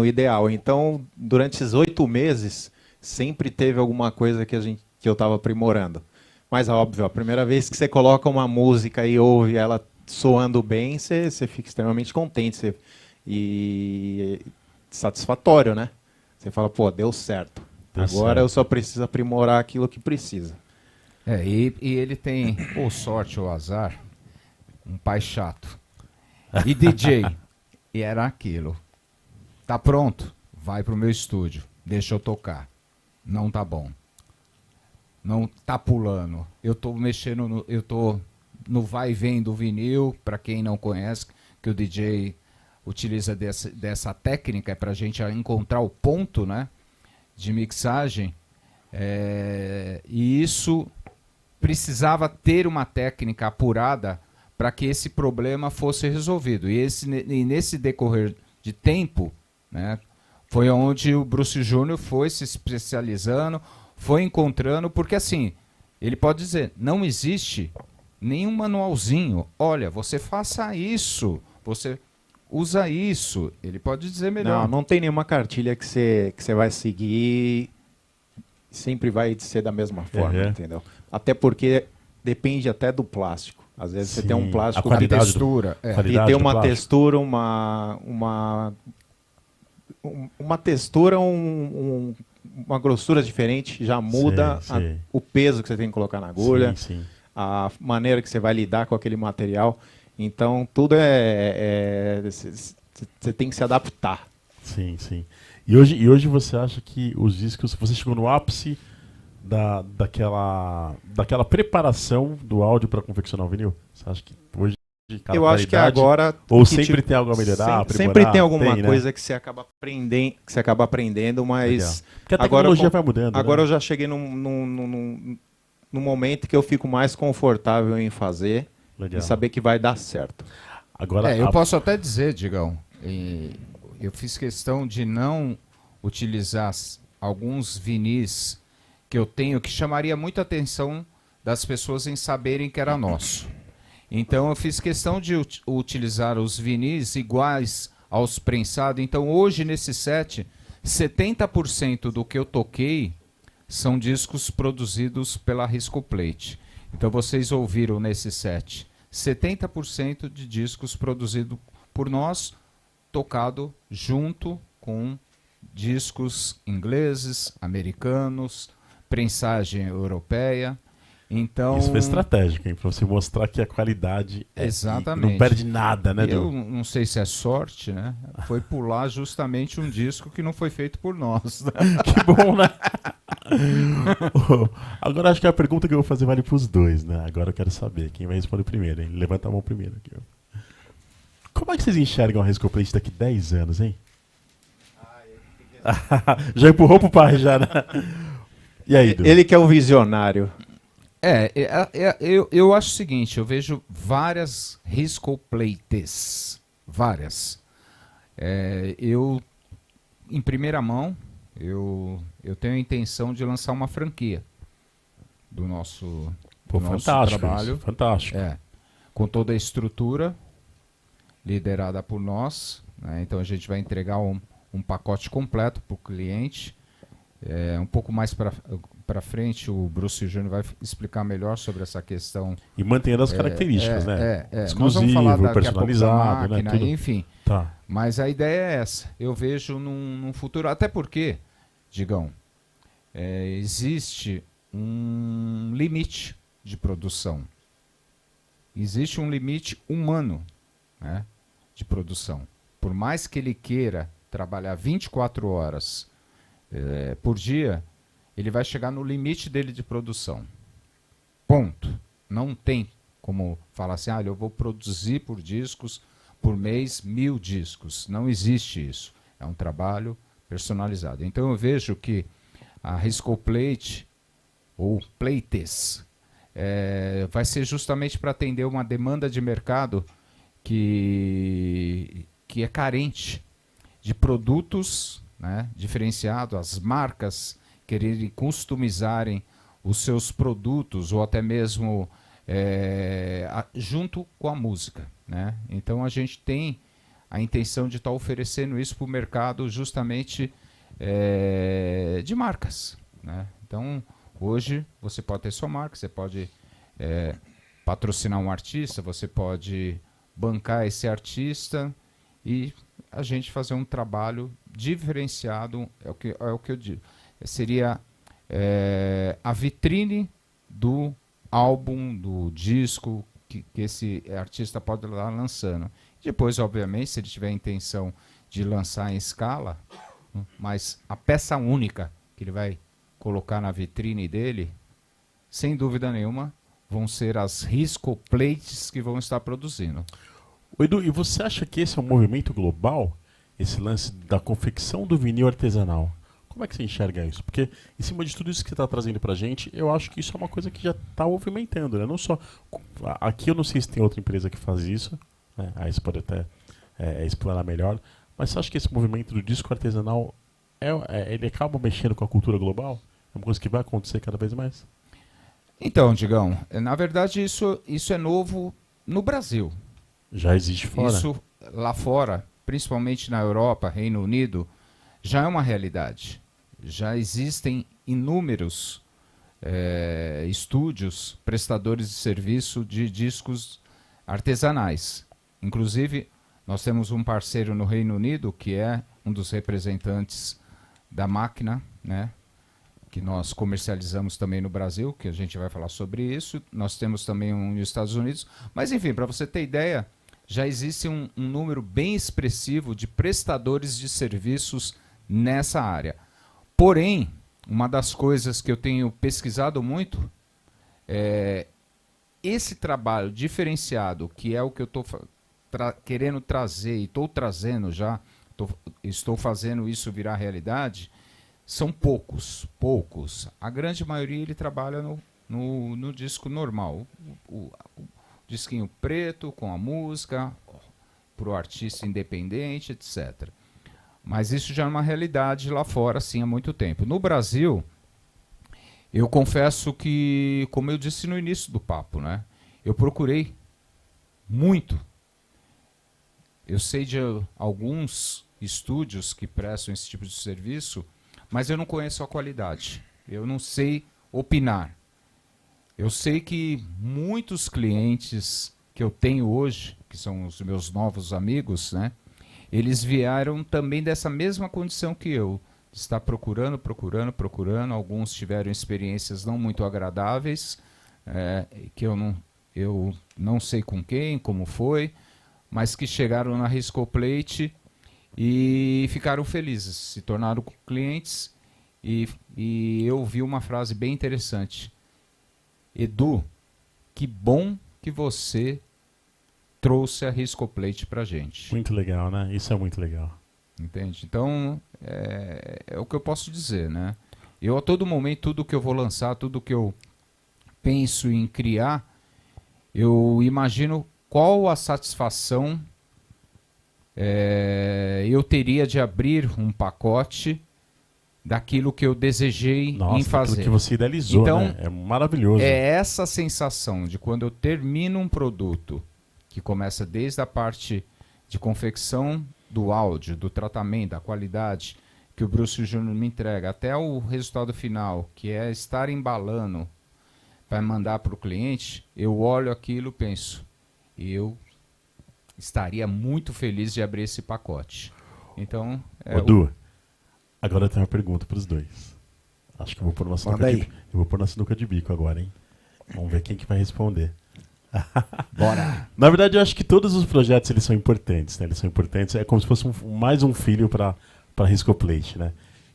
ideal. Então, durante esses 8 meses, sempre teve alguma coisa que eu estava aprimorando. Mas, óbvio, a primeira vez que você coloca uma música e ouve ela soando bem, você fica extremamente contente e satisfatório, né? Você fala, pô, deu certo. Deu Agora certo. eu só preciso aprimorar aquilo que precisa. E ele tem, ou sorte ou azar, um pai chato. E DJ. E era aquilo. Tá pronto? Vai pro meu estúdio. Deixa eu tocar. Não tá bom. Não tá pulando. Eu tô mexendo eu tô no vai e vem do vinil, para quem não conhece, que o DJ utiliza dessa técnica para a gente encontrar o ponto, né, de mixagem. E isso precisava ter uma técnica apurada para que esse problema fosse resolvido. E nesse decorrer de tempo, né, foi onde o Bruce Júnior foi se especializando, foi encontrando, porque assim, ele pode dizer, não existe nenhum manualzinho. Olha, você faça isso, você usa isso. Ele pode dizer melhor. Não tem nenhuma cartilha que você vai seguir sempre vai ser da mesma forma, entendeu? Até porque depende até do plástico. Às vezes você tem um plástico a qualidade textura, que tem uma textura, uma textura, uma grossura diferente, já muda o peso que você tem que colocar na agulha, a maneira que você vai lidar com aquele material. Então, tudo você tem que se adaptar. Sim, sim. E hoje você acha que os discos... Você chegou no ápice daquela preparação do áudio para confeccionar o vinil? Você acha que hoje... Eu acho que agora... Ou sempre tem algo a melhorar, sempre tem alguma coisa, né, que você acaba aprendendo, mas... Porque a tecnologia vai mudando. Agora, né? eu já cheguei num momento que eu fico mais confortável em fazer. Legal. E saber que vai dar certo. Agora, eu posso até dizer, Digão, eu fiz questão de não utilizar alguns vinis que eu tenho que chamaria muita atenção das pessoas em saberem que era nosso. Então eu fiz questão de utilizar os vinis iguais aos prensados. Então hoje nesse set, 70% do que eu toquei são discos produzidos pela Riscoplate. Então vocês ouviram nesse set 70% de discos produzidos por nós, tocado junto com discos ingleses, americanos, prensagem europeia. Então, isso foi estratégico, hein? Para você mostrar que a qualidade exatamente. Não perde nada, né? Eu não sei se é sorte, né? Foi pular justamente um disco que não foi feito por nós. Né? Que bom, né? Agora acho que a pergunta que eu vou fazer vale para os dois, né? Agora eu quero saber quem vai responder primeiro, hein? Levanta a mão primeiro aqui. Ó. Como é que vocês enxergam a Riscoplate daqui 10 anos, hein? Já empurrou pro pai, já, né? E aí, Du? Ele que é o visionário. Eu acho o seguinte, eu vejo várias Riscoplates, várias. Em primeira mão, eu tenho a intenção de lançar uma franquia do nosso trabalho. Isso, fantástico. Com toda a estrutura liderada por nós, né? Então a gente vai entregar um pacote completo para o cliente. Um pouco mais para frente, o Bruce Júnior vai explicar melhor sobre essa questão. E mantendo as características, né? Exclusivo, nós vamos falar personalizado, máquina, né? Tudo. Enfim. Tá. Mas a ideia é essa. Eu vejo num futuro, até porque, Digão, existe um limite de produção. Existe um limite humano, né, de produção. Por mais que ele queira trabalhar 24 horas por dia, ele vai chegar no limite dele de produção. Ponto. Não tem como falar assim, eu vou produzir por discos, por mês, 1000 discos. Não existe isso. É um trabalho personalizado. Então eu vejo que a Riscoplate, ou Plates, vai ser justamente para atender uma demanda de mercado que é carente de produtos, né, diferenciados, as marcas quererem customizarem os seus produtos ou até mesmo junto com a música, né? Então a gente tem a intenção de estar oferecendo isso para o mercado justamente de marcas, né? Então hoje você pode ter sua marca, você pode patrocinar um artista, você pode bancar esse artista e a gente fazer um trabalho diferenciado, é o que eu digo. seria a vitrine do álbum, do disco que esse artista pode estar lançando. Depois, obviamente, se ele tiver a intenção de lançar em escala, mas a peça única que ele vai colocar na vitrine dele, sem dúvida nenhuma, vão ser as Risco Plates que vão estar produzindo. Edu, e você acha que esse é um movimento global? Esse lance da confecção do vinil artesanal? Como é que você enxerga isso? Porque, em cima de tudo isso que você está trazendo pra gente, eu acho que isso é uma coisa que já está movimentando, né? Não só... Aqui eu não sei se tem outra empresa que faz isso, né? Aí você pode até explorar melhor. Mas você acha que esse movimento do disco artesanal, ele acaba mexendo com a cultura global? É uma coisa que vai acontecer cada vez mais? Então, Digão, na verdade isso é novo no Brasil. Já existe fora. Isso lá fora, principalmente na Europa, Reino Unido, já é uma realidade. Já existem inúmeros estúdios, prestadores de serviço de discos artesanais. Inclusive, nós temos um parceiro no Reino Unido, que é um dos representantes da máquina, né, que nós comercializamos também no Brasil, que a gente vai falar sobre isso. Nós temos também um nos Estados Unidos. Mas, enfim, para você ter ideia, já existe um número bem expressivo de prestadores de serviços nessa área. Porém, uma das coisas que eu tenho pesquisado muito é esse trabalho diferenciado, que é o que eu estou querendo trazer e estou trazendo já, estou fazendo isso virar realidade, são poucos. A grande maioria ele trabalha no disco normal, o disquinho preto com a música, para o artista independente, etc. Mas isso já é uma realidade lá fora, sim, há muito tempo. No Brasil, eu confesso que, como eu disse no início do papo, né, eu procurei muito. Eu sei de alguns estúdios que prestam esse tipo de serviço, mas eu não conheço a qualidade. Eu não sei opinar. Eu sei que muitos clientes que eu tenho hoje, que são os meus novos amigos, né, eles vieram também dessa mesma condição que eu. Está procurando. Alguns tiveram experiências não muito agradáveis, que eu não sei com quem, como foi, mas que chegaram na Risco Plate e ficaram felizes, se tornaram clientes. E eu vi uma frase bem interessante. Edu, que bom que você trouxe a Risco Plate pra gente. Muito legal, né? Isso é muito legal. Entende? Então, é o que eu posso dizer, né? Eu, a todo momento, tudo que eu vou lançar, tudo que eu penso em criar, eu imagino qual a satisfação eu teria de abrir um pacote daquilo que eu desejei em fazer. Daquilo que você idealizou, então, né? É maravilhoso. É essa sensação de quando eu termino um produto, que começa desde a parte de confecção do áudio, do tratamento, da qualidade, que o Bruce Júnior me entrega, até o resultado final, que é estar embalando para mandar para o cliente, eu olho aquilo e penso, eu estaria muito feliz de abrir esse pacote. Então, Edu, agora eu tenho uma pergunta para os dois. Acho que eu vou pôr na sinuca de bico agora, hein? Vamos ver quem que vai responder. Bora! Na verdade, eu acho que todos os projetos eles são importantes, né? Eles são importantes, é como se fosse mais um filho para Risco Plate, né?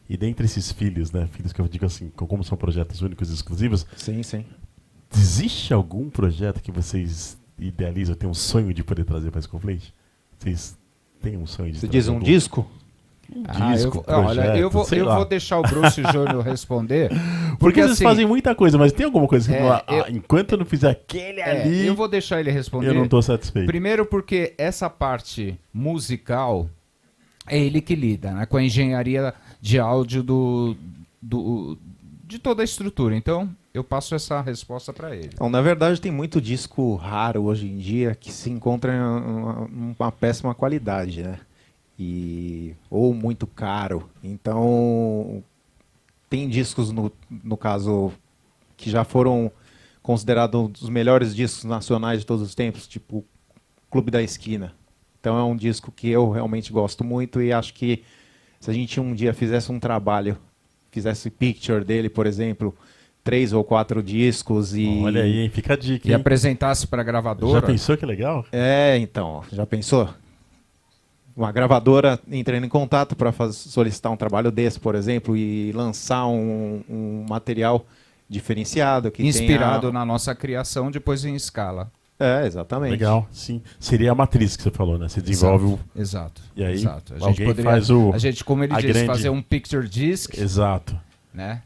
E dentre esses filhos, né? Filhos que eu digo assim, como são projetos únicos e exclusivos. Sim, sim. Existe algum projeto que vocês idealizam, tem um sonho de poder trazer para Risco Plate? Vocês têm um sonho de Você diz um disco? Eu vou deixar o Bruce Júnior responder. Porque vocês assim, fazem muita coisa, mas tem alguma coisa que enquanto eu não fizer aquele ali, eu vou deixar ele responder. Eu não estou satisfeito. Primeiro porque essa parte musical é ele que lida, né, com a engenharia de áudio de toda a estrutura. Então, eu passo essa resposta para ele. Então, na verdade, tem muito disco raro hoje em dia que se encontra em uma péssima qualidade, né? Ou muito caro. Então, tem discos, no caso, que já foram considerados um dos melhores discos nacionais de todos os tempos, tipo Clube da Esquina. Então é um disco que eu realmente gosto muito e acho que se a gente um dia fizesse um trabalho fizesse picture dele, por exemplo, 3 ou 4 discos e... Olha aí, hein? Fica a dica, E hein? apresentasse para a Já gravadora. pensou que legal? Então, já pensou? Uma gravadora entrando em contato para solicitar um trabalho desse, por exemplo, e lançar um material diferenciado que Inspirado tenha... na nossa criação, depois em escala. Exatamente. Legal, sim. Seria a matriz que você falou, né? Você desenvolve o... Exato. E aí, exato. alguém faz o... A gente, como ele a disse, grande- fazer um picture disc, Exato. né?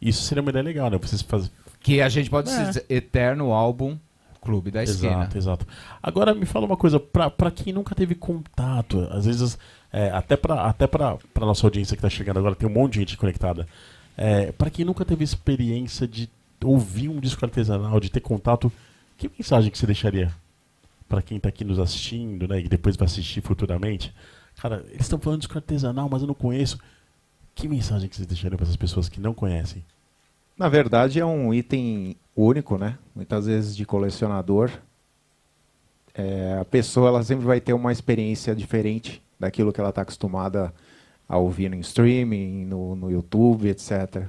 Isso seria uma ideia legal, né? Vocês fazem... Que a gente pode dizer eterno álbum Clube da Esquina. Exato, exato. Agora me fala uma coisa, pra quem nunca teve contato, às vezes, até pra nossa audiência que tá chegando agora, tem um monte de gente conectada. Pra quem nunca teve experiência de ouvir um disco artesanal, de ter contato, que mensagem que você deixaria pra quem tá aqui nos assistindo, né, e depois vai assistir futuramente? Cara, eles estão falando de disco artesanal, mas eu não conheço. Que mensagem que vocês deixariam pra essas pessoas que não conhecem? Na verdade, é um item único, né? Muitas vezes de colecionador. A pessoa ela sempre vai ter uma experiência diferente daquilo que ela está acostumada a ouvir no streaming, no YouTube, etc.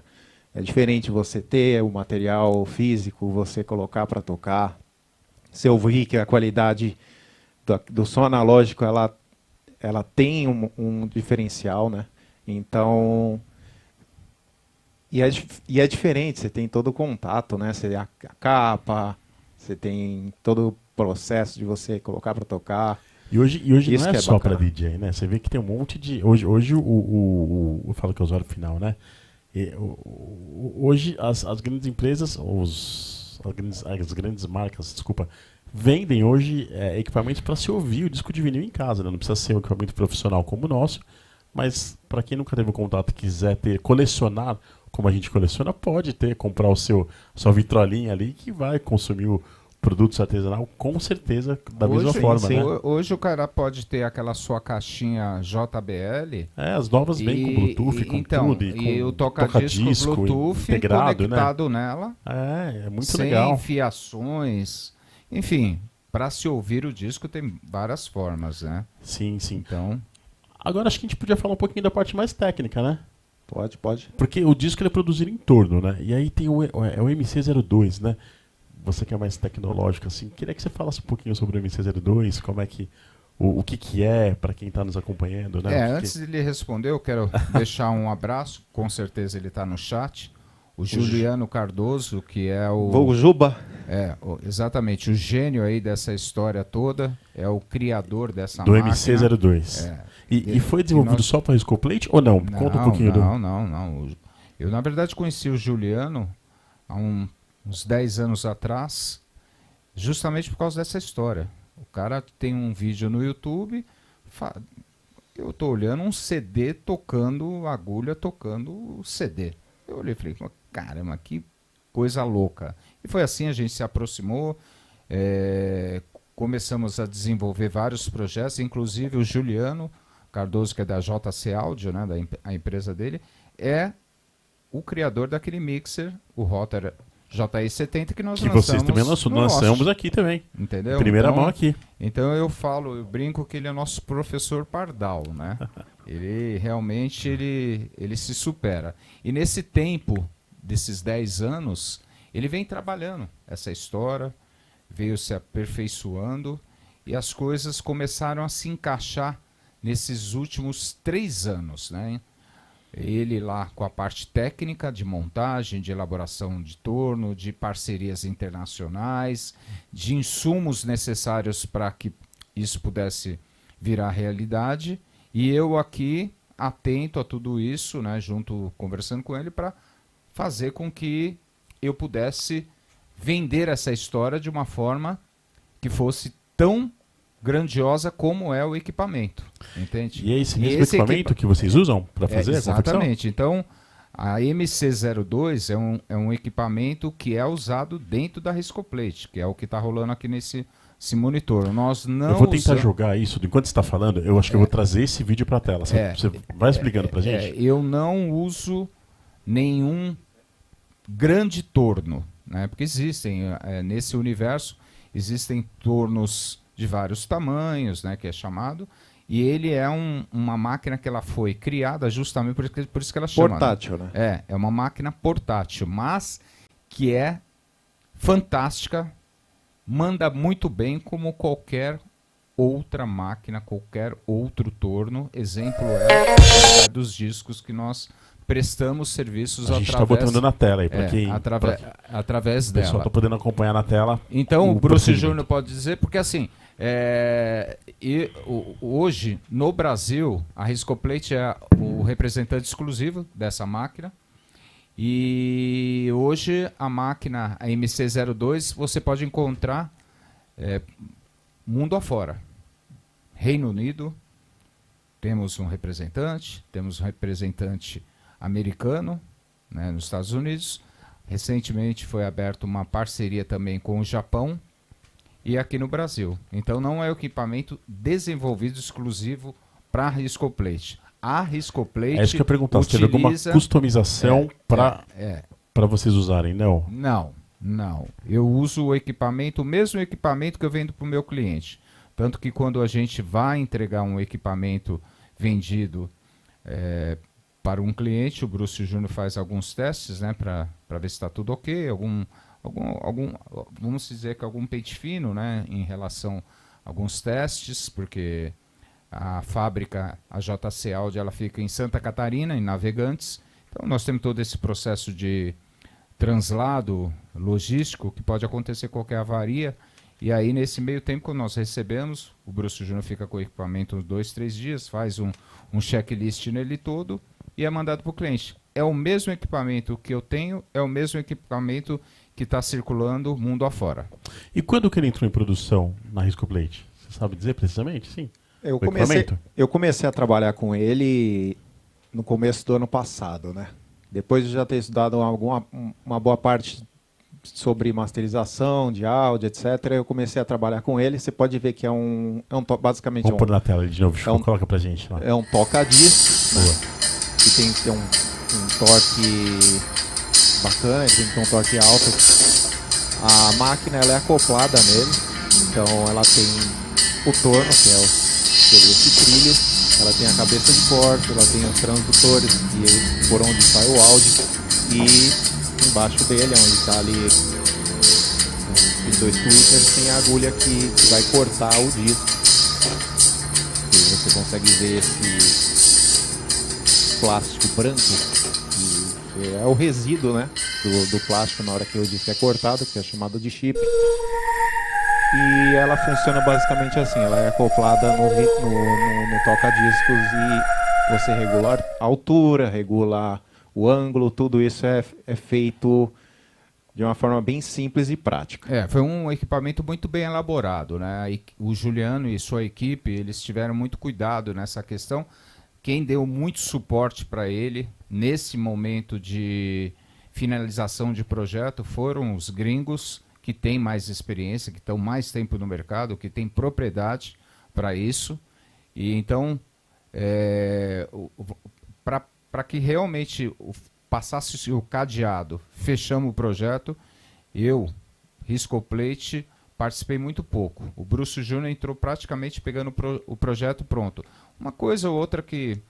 É diferente você ter o material físico, você colocar para tocar. Você ouvir que a qualidade do som analógico ela tem um diferencial, né? Então... E é diferente, você tem todo o contato, né? Você a capa, você tem todo o processo de você colocar para tocar. E hoje Isso não que é é só bacana. para DJ, né? Você vê que tem um monte de... Hoje eu falo que é o usuário final, né? Hoje as grandes empresas, as grandes marcas, desculpa, vendem hoje equipamentos para se ouvir o disco de vinil em casa, né? Não precisa ser um equipamento profissional como o nosso, mas para quem nunca teve contato e quiser colecionar como a gente coleciona, pode comprar sua vitrolinha ali que vai consumir o produto artesanal com certeza da mesma forma, sim. né? Hoje o cara pode ter aquela sua caixinha JBL. As novas vêm com Bluetooth, com então, tudo. E com o toca-disco Bluetooth integrado, conectado nela. É muito sem legal. fiações. Enfim, para se ouvir o disco tem várias formas, né? Sim. Então, Agora acho que a gente podia falar um pouquinho da parte mais técnica, né? Pode. Porque o disco ele é produzido em torno, né? E aí tem o MC02, né? Você que é mais tecnológico, assim, queria que você falasse um pouquinho sobre o MC02, como é que... O que é, para quem está nos acompanhando, né? antes de ele responder, eu quero deixar um abraço, com certeza ele está no chat. O Juliano Cardoso, que é o... Vulgo Juba. Exatamente, o gênio aí dessa história toda, é o criador dessa do máquina. MC02. E foi desenvolvido só para Risco Plate ou não? Conta um pouquinho Não. Eu, na verdade, conheci o Juliano há uns 10 anos atrás, justamente por causa dessa história. O cara tem um vídeo no YouTube, eu tô olhando um CD tocando, agulha tocando o CD. Eu olhei e falei, caramba, que coisa louca. E foi assim, a gente se aproximou, começamos a desenvolver vários projetos, inclusive o Juliano Cardoso, que é da JC Audio, né, a empresa dele, é o criador daquele mixer, o Rotter JI70, que nós lançamos. Que vocês também lançamos aqui também. Entendeu? Primeira mão aqui. Então eu brinco que ele é nosso professor Pardal, né? Ele realmente ele se supera. E nesse tempo, desses 10 anos, ele vem trabalhando essa história, veio se aperfeiçoando e as coisas começaram a se encaixar nesses últimos 3 anos, né? Ele lá com a parte técnica de montagem, de elaboração de torno, de parcerias internacionais, de insumos necessários para que isso pudesse virar realidade. E eu aqui, atento a tudo isso, né, conversando com ele, para fazer com que eu pudesse vender essa história de uma forma que fosse tão grandiosa como é o equipamento, entende? E é esse mesmo equipamento que vocês usam para fazer a confecção? Exatamente. Então, a MC02 é um equipamento que é usado dentro da Riscoplate, que é o que está rolando aqui nesse monitor. Nós não eu vou tentar jogar isso, enquanto você está falando, eu acho que eu vou trazer esse vídeo para a tela. Você vai explicando para a gente? Eu não uso nenhum grande torno, né? Porque existem, nesse universo, existem tornos de vários tamanhos, né, que é chamado, E ele é uma máquina que ela foi criada justamente por isso que ela chama. Portátil, né? É uma máquina portátil, mas que é fantástica, manda muito bem como qualquer outra máquina, qualquer outro torno. Exemplo é a qualidade dos discos que nós prestamos serviços A gente está botando na tela aí, para quem... através o pessoal dela. está podendo acompanhar na tela. Então, o Bruce procedimento. Júnior pode dizer, porque assim, hoje, no Brasil, a Riscoplate é o representante exclusivo dessa máquina. E hoje, a máquina, a MC02, você pode encontrar mundo afora. Reino Unido, temos um representante americano, né, nos Estados Unidos. Recentemente foi aberta uma parceria também com o Japão e aqui no Brasil. Então não é o equipamento desenvolvido exclusivo para a Riscoplate. A Riscoplate É isso que eu ia perguntar, se teve alguma customização para vocês usarem, não? Não. Eu uso o mesmo equipamento que eu vendo para o meu cliente. Tanto que quando a gente vai entregar um equipamento vendido para um cliente, o Bruce Júnior faz alguns testes, né, para ver se está tudo ok, vamos dizer que algum pente fino, né, em relação a alguns testes, porque a fábrica, a JC Audi, ela fica em Santa Catarina, em Navegantes. Então nós temos todo esse processo de translado logístico que pode acontecer qualquer avaria. E aí, nesse meio tempo, quando nós recebemos, o Bruce Júnior fica com o equipamento uns 2, 3 dias, faz um checklist nele todo e é mandado para o cliente. É o mesmo equipamento que eu tenho, é o mesmo equipamento que está circulando mundo afora. E quando que ele entrou em produção na Riscoplate? Você sabe dizer precisamente? Sim. Eu comecei a trabalhar com ele no começo do ano passado, né? Depois de já ter estudado uma boa parte sobre masterização de áudio, etc. Eu comecei a trabalhar com ele. Você pode ver que basicamente Vamos pôr na tela de novo, coloca pra gente lá. É um toca-disco, né? Que tem que ter um torque bacana, tem que ter um torque alto. A máquina ela é acoplada nele, então ela tem o torno, que seria esse trilho, ela tem a cabeça de corte, ela tem os transdutores por onde sai o áudio, e embaixo dele, onde está ali os 2 tweeters, tem a agulha que vai cortar o disco. E você consegue ver esse plástico branco, que é o resíduo, né, do plástico na hora que o disco é cortado, que é chamado de chip. E ela funciona basicamente assim, ela é acoplada no toca-discos e você regula a altura, regula o ângulo, tudo isso é feito de uma forma bem simples e prática. Foi um equipamento muito bem elaborado, né? O Juliano e sua equipe, eles tiveram muito cuidado nessa questão. Quem deu muito suporte para ele nesse momento de finalização de projeto foram os gringos, que têm mais experiência, que estão mais tempo no mercado, que têm propriedade para isso. E então, para que realmente passasse o cadeado, fechamos o projeto, eu, Riscoplate, participei muito pouco. O Bruce Júnior entrou praticamente pegando o projeto pronto. Uma coisa ou outra que,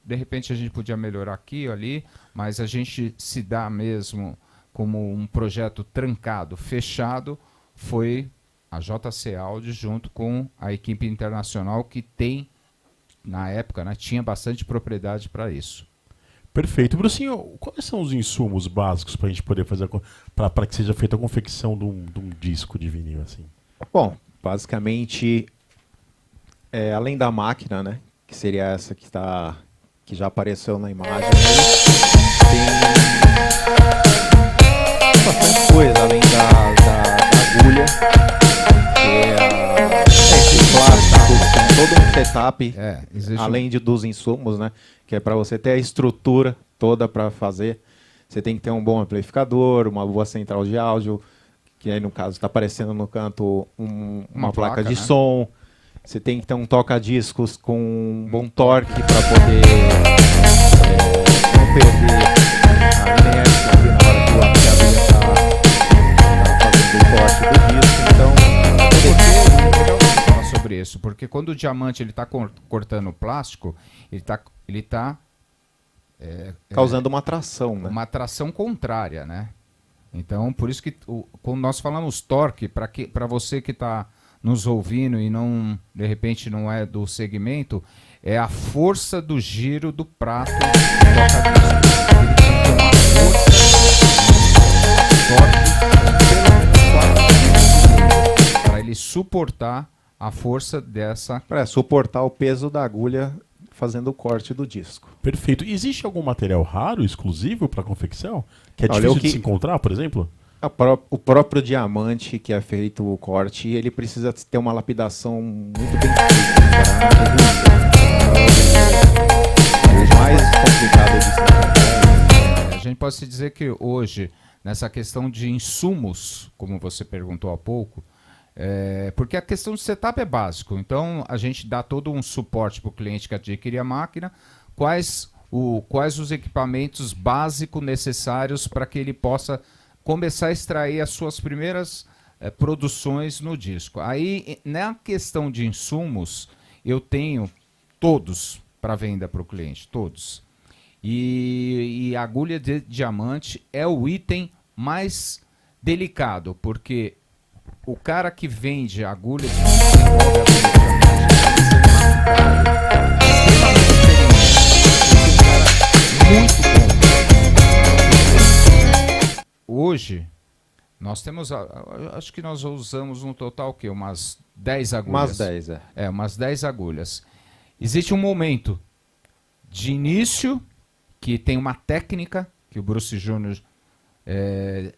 de repente, a gente podia melhorar aqui ou ali, mas a gente se dá mesmo como um projeto trancado, fechado, foi a JC Audi junto com a equipe internacional que tem, na época, né, tinha bastante propriedade para isso. Perfeito. Brucinho, quais são os insumos básicos para a gente poder fazer, para que seja feita a confecção de um disco de vinil assim? Bom, basicamente, além da máquina, né, que seria essa que já apareceu na imagem, tem bastante coisa, além da agulha, que esse plástico, tem todo um setup, além dos insumos, né, que é para você ter a estrutura toda para fazer. Você tem que ter um bom amplificador, uma boa central de áudio, que aí no caso está aparecendo no canto uma placa de som. Você tem que ter um toca-discos com um bom torque para poder não perder a inércia ali na hora que o amplificador está fazendo o corte do disco. Então, falar sobre isso, porque quando o diamante ele está cortando o plástico, ele tá causando uma atração, né? uma atração contrária, né? Então, por isso que quando nós falamos torque, para você que está nos ouvindo e não, de repente não é do segmento, é a força do giro do prato do toca-disco. Para ele suportar a força dessa... Para suportar o peso da agulha fazendo o corte do disco. Perfeito. Existe algum material raro, exclusivo para confecção? Que é Olha, difícil de se encontrar, por exemplo? O próprio diamante que é feito o corte, ele precisa ter uma lapidação muito bem feita. O mais complicado de se encontrar. A gente pode se dizer que hoje, nessa questão de insumos, como você perguntou há pouco, porque a questão de setup é básico. Então, a gente dá todo um suporte para o cliente que adquire a máquina, quais os equipamentos básicos necessários para que ele possa começar a extrair as suas primeiras produções no disco. Aí, na questão de insumos, eu tenho todos para venda para o cliente, todos. E a agulha de diamante é o item mais delicado, porque o cara que vende a agulha de muito bom. Hoje, nós temos, acho que nós usamos no total o quê? Umas 10 agulhas. Umas 10, umas 10 agulhas. Existe um momento de início que tem uma técnica que o Bruce Júnior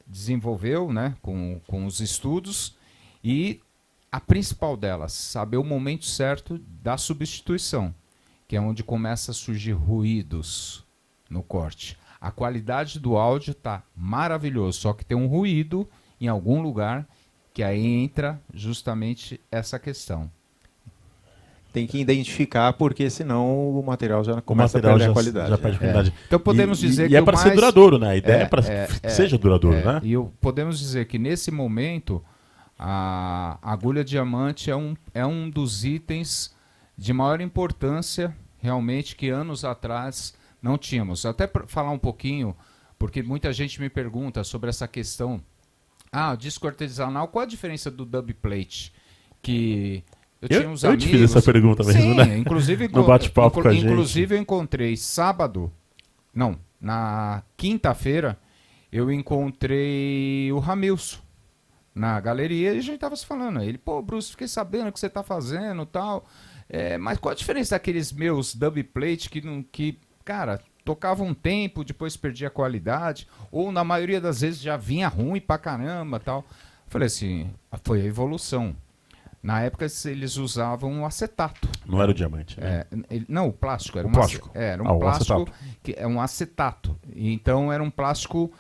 desenvolveu, né, com os estudos, e a principal delas, saber o momento certo da substituição, que é onde começa a surgir ruídos no corte. A qualidade do áudio está maravilhoso, só que tem um ruído em algum lugar, que aí entra justamente essa questão. Tem que identificar, porque senão o material já começa a perder a qualidade. Já perde a qualidade. Então podemos dizer que é para ser duradouro, né? A ideia é para que seja duradouro, né? E podemos dizer que nesse momento a agulha diamante é um dos itens de maior importância, realmente, que anos atrás não tínhamos. Até para falar um pouquinho, porque muita gente me pergunta sobre essa questão. O disco artesanal, qual a diferença do dub plate? Que eu te fiz essa pergunta mesmo, sim, né? Inclusive, no bate-papo com a gente. Inclusive, eu encontrei na quinta-feira, eu encontrei o Ramilson na galeria e a gente estava se falando. Ele, Bruce, fiquei sabendo o que você está fazendo e tal. Mas qual a diferença daqueles meus dub plate que, cara, tocava um tempo, depois perdia a qualidade, ou na maioria das vezes já vinha ruim pra caramba e tal. Falei assim, foi a evolução. Na época eles usavam o acetato. Não era o diamante, né? Não, o plástico. Era o plástico. Era um plástico que é um acetato. Então era um plástico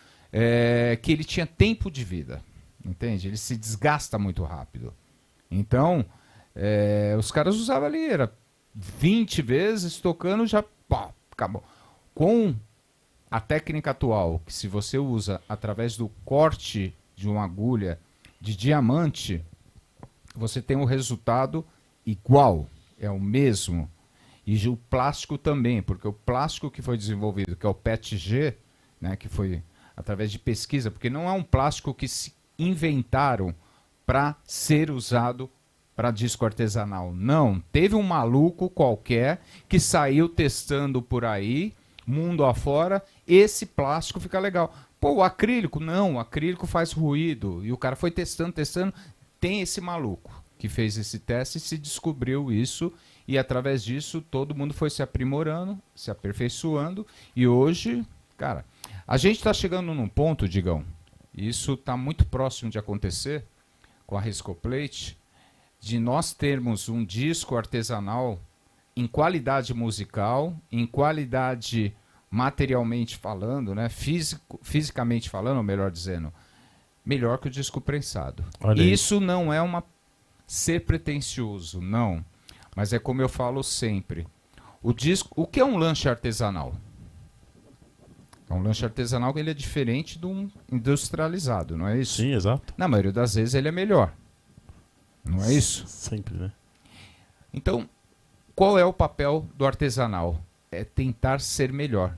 que ele tinha tempo de vida. Entende? Ele se desgasta muito rápido. Então, os caras usavam ali, era 20 vezes tocando, já acabou. Com a técnica atual, que se você usa através do corte de uma agulha de diamante, você tem um resultado igual, é o mesmo. E o plástico também, porque o plástico que foi desenvolvido, que é o PETG, né, que foi através de pesquisa, porque não é um plástico que se inventaram para ser usado para disco artesanal. Não, teve um maluco qualquer que saiu testando por aí, mundo afora, esse plástico fica legal. O acrílico, não, o acrílico faz ruído. E o cara foi testando, tem esse maluco que fez esse teste e se descobriu isso, e através disso todo mundo foi se aprimorando, se aperfeiçoando, e hoje, cara, a gente está chegando num ponto, Digão, isso está muito próximo de acontecer com a Riscoplate, de nós termos um disco artesanal em qualidade musical, em qualidade materialmente falando, né, fisicamente falando, ou melhor dizendo, melhor que o disco prensado. Isso não é ser pretensioso, não. Mas é como eu falo sempre. O que é um lanche artesanal? Um lanche artesanal ele é diferente de um industrializado, não é isso? Sim, exato. Na maioria das vezes ele é melhor. Não é isso? Sempre, né? Então, qual é o papel do artesanal? É tentar ser melhor,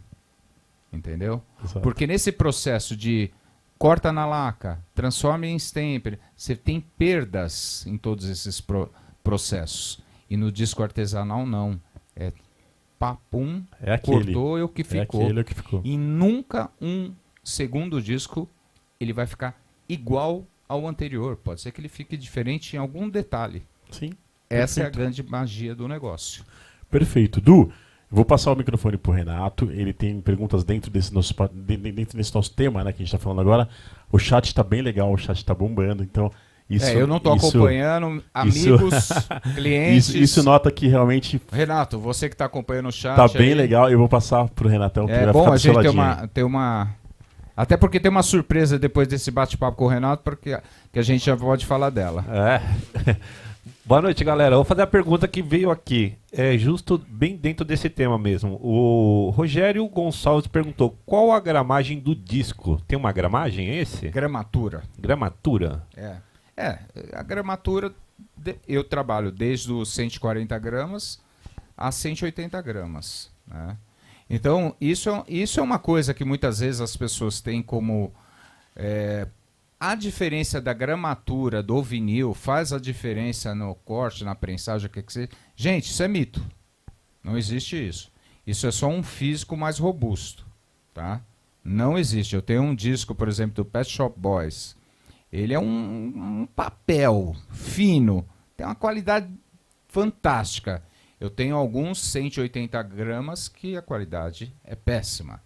entendeu? Exato. Porque nesse processo de corta na laca, transforma em stamper, você tem perdas em todos esses processos. E no disco artesanal, não. É papum, É aquele. cortou e o que ficou. É aquele que ficou. E nunca um segundo disco ele vai ficar igual ao anterior. Pode ser que ele fique diferente em algum detalhe. Sim. Essa é a Perfeito. grande magia do negócio. Perfeito. Du, eu vou passar o microfone pro Renato. Ele tem perguntas dentro desse nosso tema, né, que a gente tá falando agora. O chat tá bem legal, o chat tá bombando, então isso... eu não estou acompanhando, amigos, clientes. Isso nota que realmente Renato, você que está acompanhando o chat. tá bem aí, legal. Eu vou passar pro Renatão, que É vai bom ficar a do seu gente ladinho. ter uma. Até porque tem uma surpresa depois desse bate-papo com o Renato, porque que a gente já pode falar dela. É. Boa noite, galera. Eu vou fazer a pergunta que veio aqui. É justo bem dentro desse tema mesmo. O Rogério Gonçalves perguntou: qual a gramagem do disco? Tem uma gramagem esse? Gramatura. Gramatura? A gramatura, eu trabalho desde os 140 gramas a 180 gramas. Né? Então, isso é uma coisa que muitas vezes as pessoas têm como... a diferença da gramatura do vinil faz a diferença no corte, na prensagem, o que que seja. Gente, isso é mito. Não existe isso. Isso é só um físico mais robusto. Tá? Não existe. Eu tenho um disco, por exemplo, do Pet Shop Boys. Ele é um papel fino, tem uma qualidade fantástica. Eu tenho alguns 180 gramas que a qualidade é péssima.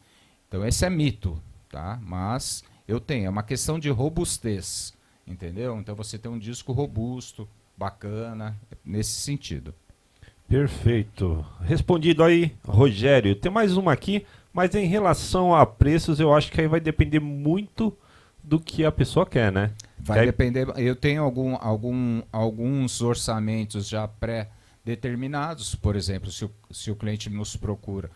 Então esse é mito, tá? Mas eu tenho, é uma questão de robustez, entendeu? Então você tem um disco robusto, bacana, nesse sentido. Perfeito. Respondido aí, Rogério. Tem mais uma aqui, mas em relação a preços, eu acho que aí vai depender muito do que a pessoa quer, né? Vai depender. Eu tenho alguns orçamentos já pré-determinados. Por exemplo, se o cliente nos procura,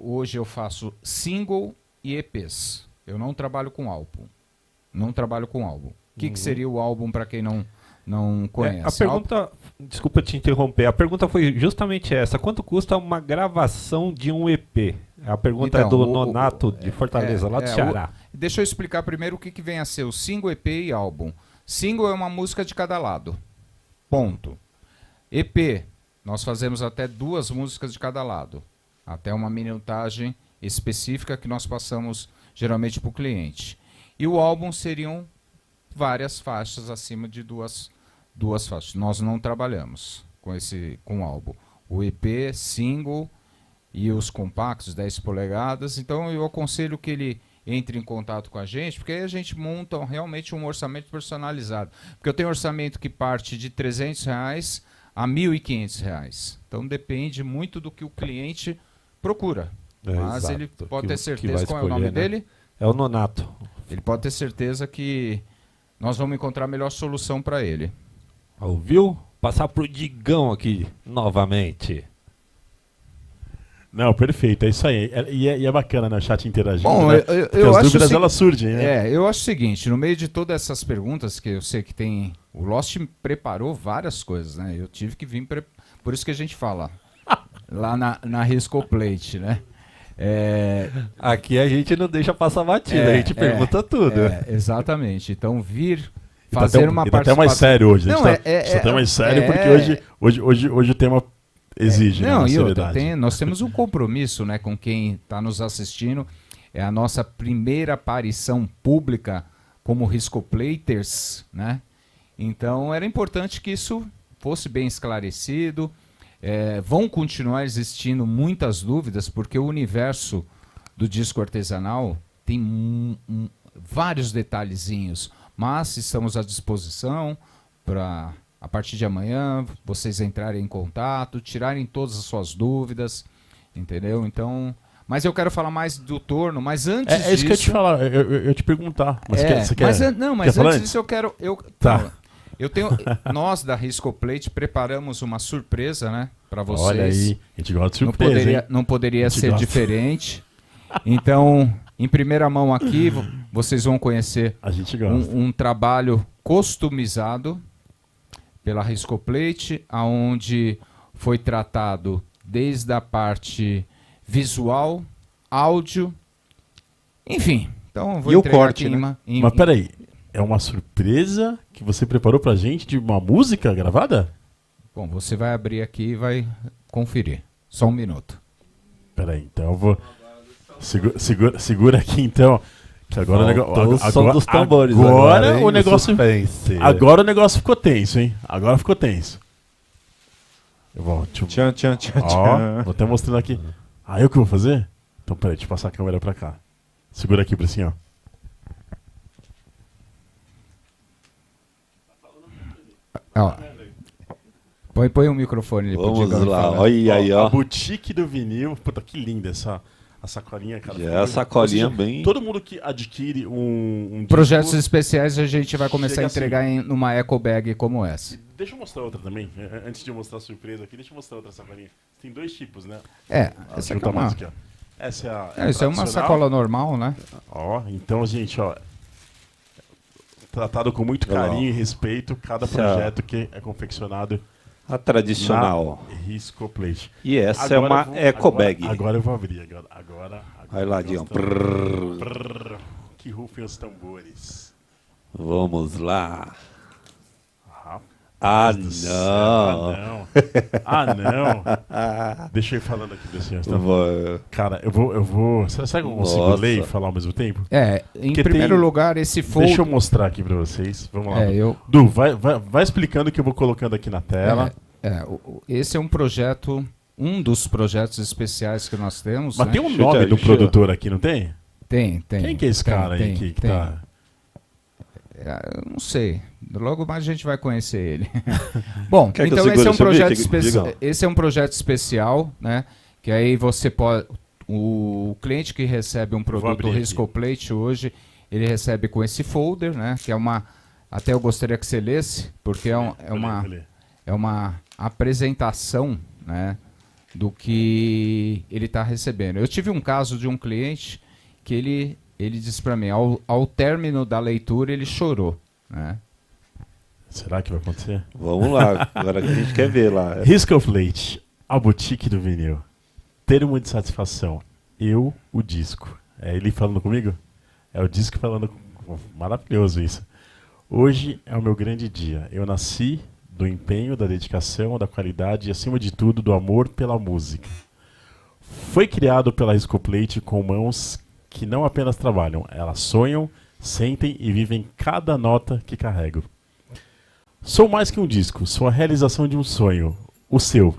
hoje eu faço single e EPs. Eu não trabalho com álbum. Não trabalho com álbum. O que seria o álbum para quem não conhece? A pergunta, desculpa te interromper, a pergunta foi justamente essa: quanto custa uma gravação de um EP? A pergunta Então, é do Nonato de Fortaleza, lá do Ceará. Deixa eu explicar primeiro o que vem a ser o single, EP e álbum. Single é uma música de cada lado. Ponto. EP, nós fazemos até 2 músicas de cada lado. Até uma minutagem específica que nós passamos geralmente para o cliente. E o álbum seriam várias faixas acima de duas faixas. Nós não trabalhamos com álbum. O EP, single e os compactos, 10 polegadas. Então eu aconselho que ele entre em contato com a gente, porque aí a gente monta realmente um orçamento personalizado. Porque eu tenho orçamento que parte de R$300 a R$1.500. Então depende muito do que o cliente procura. Mas exato. ele pode ter Que certeza, vai qual é o nome escolher, né? dele? É o Nonato. Ele pode ter certeza que nós vamos encontrar a melhor solução para ele. Ouviu? Passar pro Digão aqui novamente. Não, perfeito, é isso aí. E é bacana, né, o chat interagindo, Bom, né? eu Porque as acho dúvidas, o elas surgem, né? eu acho o seguinte, no meio de todas essas perguntas, que eu sei que tem... O Lost me preparou várias coisas, né? Eu tive que vir... Por isso que a gente fala lá na Riscoplate, né? Aqui a gente não deixa passar batida, a gente pergunta tudo. Exatamente. Então, vir E tá fazer até, uma e tá até mais sério hoje. Não, a gente tá até mais sério porque hoje o tema exige, né, Não, uma e outra, seriedade. nós temos um compromisso, né, com quem está nos assistindo. É a nossa primeira aparição pública como Riscoplaters, né? Então era importante que isso fosse bem esclarecido. Vão continuar existindo muitas dúvidas, porque o universo do disco artesanal tem vários detalhezinhos, mas estamos à disposição para, a partir de amanhã, vocês entrarem em contato, tirarem todas as suas dúvidas, entendeu? Então, mas eu quero falar mais do torno, mas antes disso... É isso que eu ia te falar, eu ia te perguntar. Mas você quer, mas falar antes disso eu quero... Tá. Nós da Riscoplate preparamos uma surpresa, né, para vocês. Olha aí, a gente gosta de surpresa, hein? Não poderia ser gosta. diferente. Então, em primeira mão aqui, vocês vão conhecer A gente gosta. um trabalho customizado pela Riscoplate, onde foi tratado desde a parte visual, áudio, enfim. Então eu vou E o entregar corte, aqui né? Mas peraí, é uma surpresa que você preparou pra gente de uma música gravada? Bom, você vai abrir aqui e vai conferir. Só um minuto. Peraí, então eu vou... Segura aqui então, que agora Faltou o som dos tambores agora hein? o negócio... suspense. Agora o negócio ficou tenso, hein? Agora ficou tenso. Eu vou... Tchan, tchan, tchan, Ó, tchan. vou até mostrando aqui. Ah, eu que vou fazer? Então peraí, deixa eu passar a câmera pra cá. Segura aqui, Brucinho, ó. Ó, põe o microfone ali pro Vamos Digão lá, falar. olha aí, A ó. boutique do vinil. Puta, que linda a sacolinha, cara. Já é a sacolinha Ou seja, bem- Todo mundo que adquire um Projetos disco... especiais a gente vai começar Chega a entregar numa eco bag como essa. Deixa eu mostrar outra também. Antes de eu mostrar a surpresa aqui, deixa eu mostrar outra sacolinha. Tem dois tipos, né? É, Ah, essa aqui é junta mais uma, aqui, ó. Essa é a isso é uma tradicional. sacola normal, né? Ó, então, gente, ó. Tratado com muito Olha lá, carinho e respeito cada Essa é a- projeto que é confeccionado A tradicional. na Riscoplate. E essa é Agora uma eu vou- eco bag. Agora eu vou abrir. Agora Vai lá, nós Dião. estamos- Prrr. Que rufem os tambores. Vamos lá. Ah, Ah, do céu, não. Ah, não. Deixa eu ir falando aqui pra senhor. Vou- Cara, eu vou. Será que eu consigo Nossa. ler e falar ao mesmo tempo? É, em Porque primeiro tem- lugar, esse folder... Deixa eu mostrar aqui pra vocês. Vamos lá. É, eu... Du, vai explicando que eu vou colocando aqui na tela. Esse é um dos projetos especiais que nós temos. Mas né? tem um Deixa eu nome te- do deixa eu- produtor aqui, não tem? Tem. Quem que é esse Tem, cara aí tem, que tem. tá. Eu não sei. Logo mais a gente vai conhecer ele. Bom, Quer que eu então segure esse é um esse projeto vídeo, especial. Digão? Esse é um projeto especial, né? Que aí você pode. O cliente que recebe um produto abrir aqui. Riscoplate hoje, ele recebe com esse folder, né? Que é uma. Até eu gostaria que você lesse, porque é uma apresentação, né, do que ele está recebendo. Eu tive um caso de um cliente que ele disse para mim, ao término da leitura, ele chorou. Né? Será que vai acontecer? Vamos lá. Agora que a gente quer ver lá. Riscoplate, a boutique do vinil. Termo de satisfação. Eu, o disco. É ele falando comigo? É o disco falando. Maravilhoso isso. Hoje é o meu grande dia. Eu nasci do empenho, da dedicação, da qualidade e, acima de tudo, do amor pela música. Foi criado pela Riscoplate com mãos que não apenas trabalham, elas sonham, sentem e vivem cada nota que carrego. Sou mais que um disco, sou a realização de um sonho, o seu.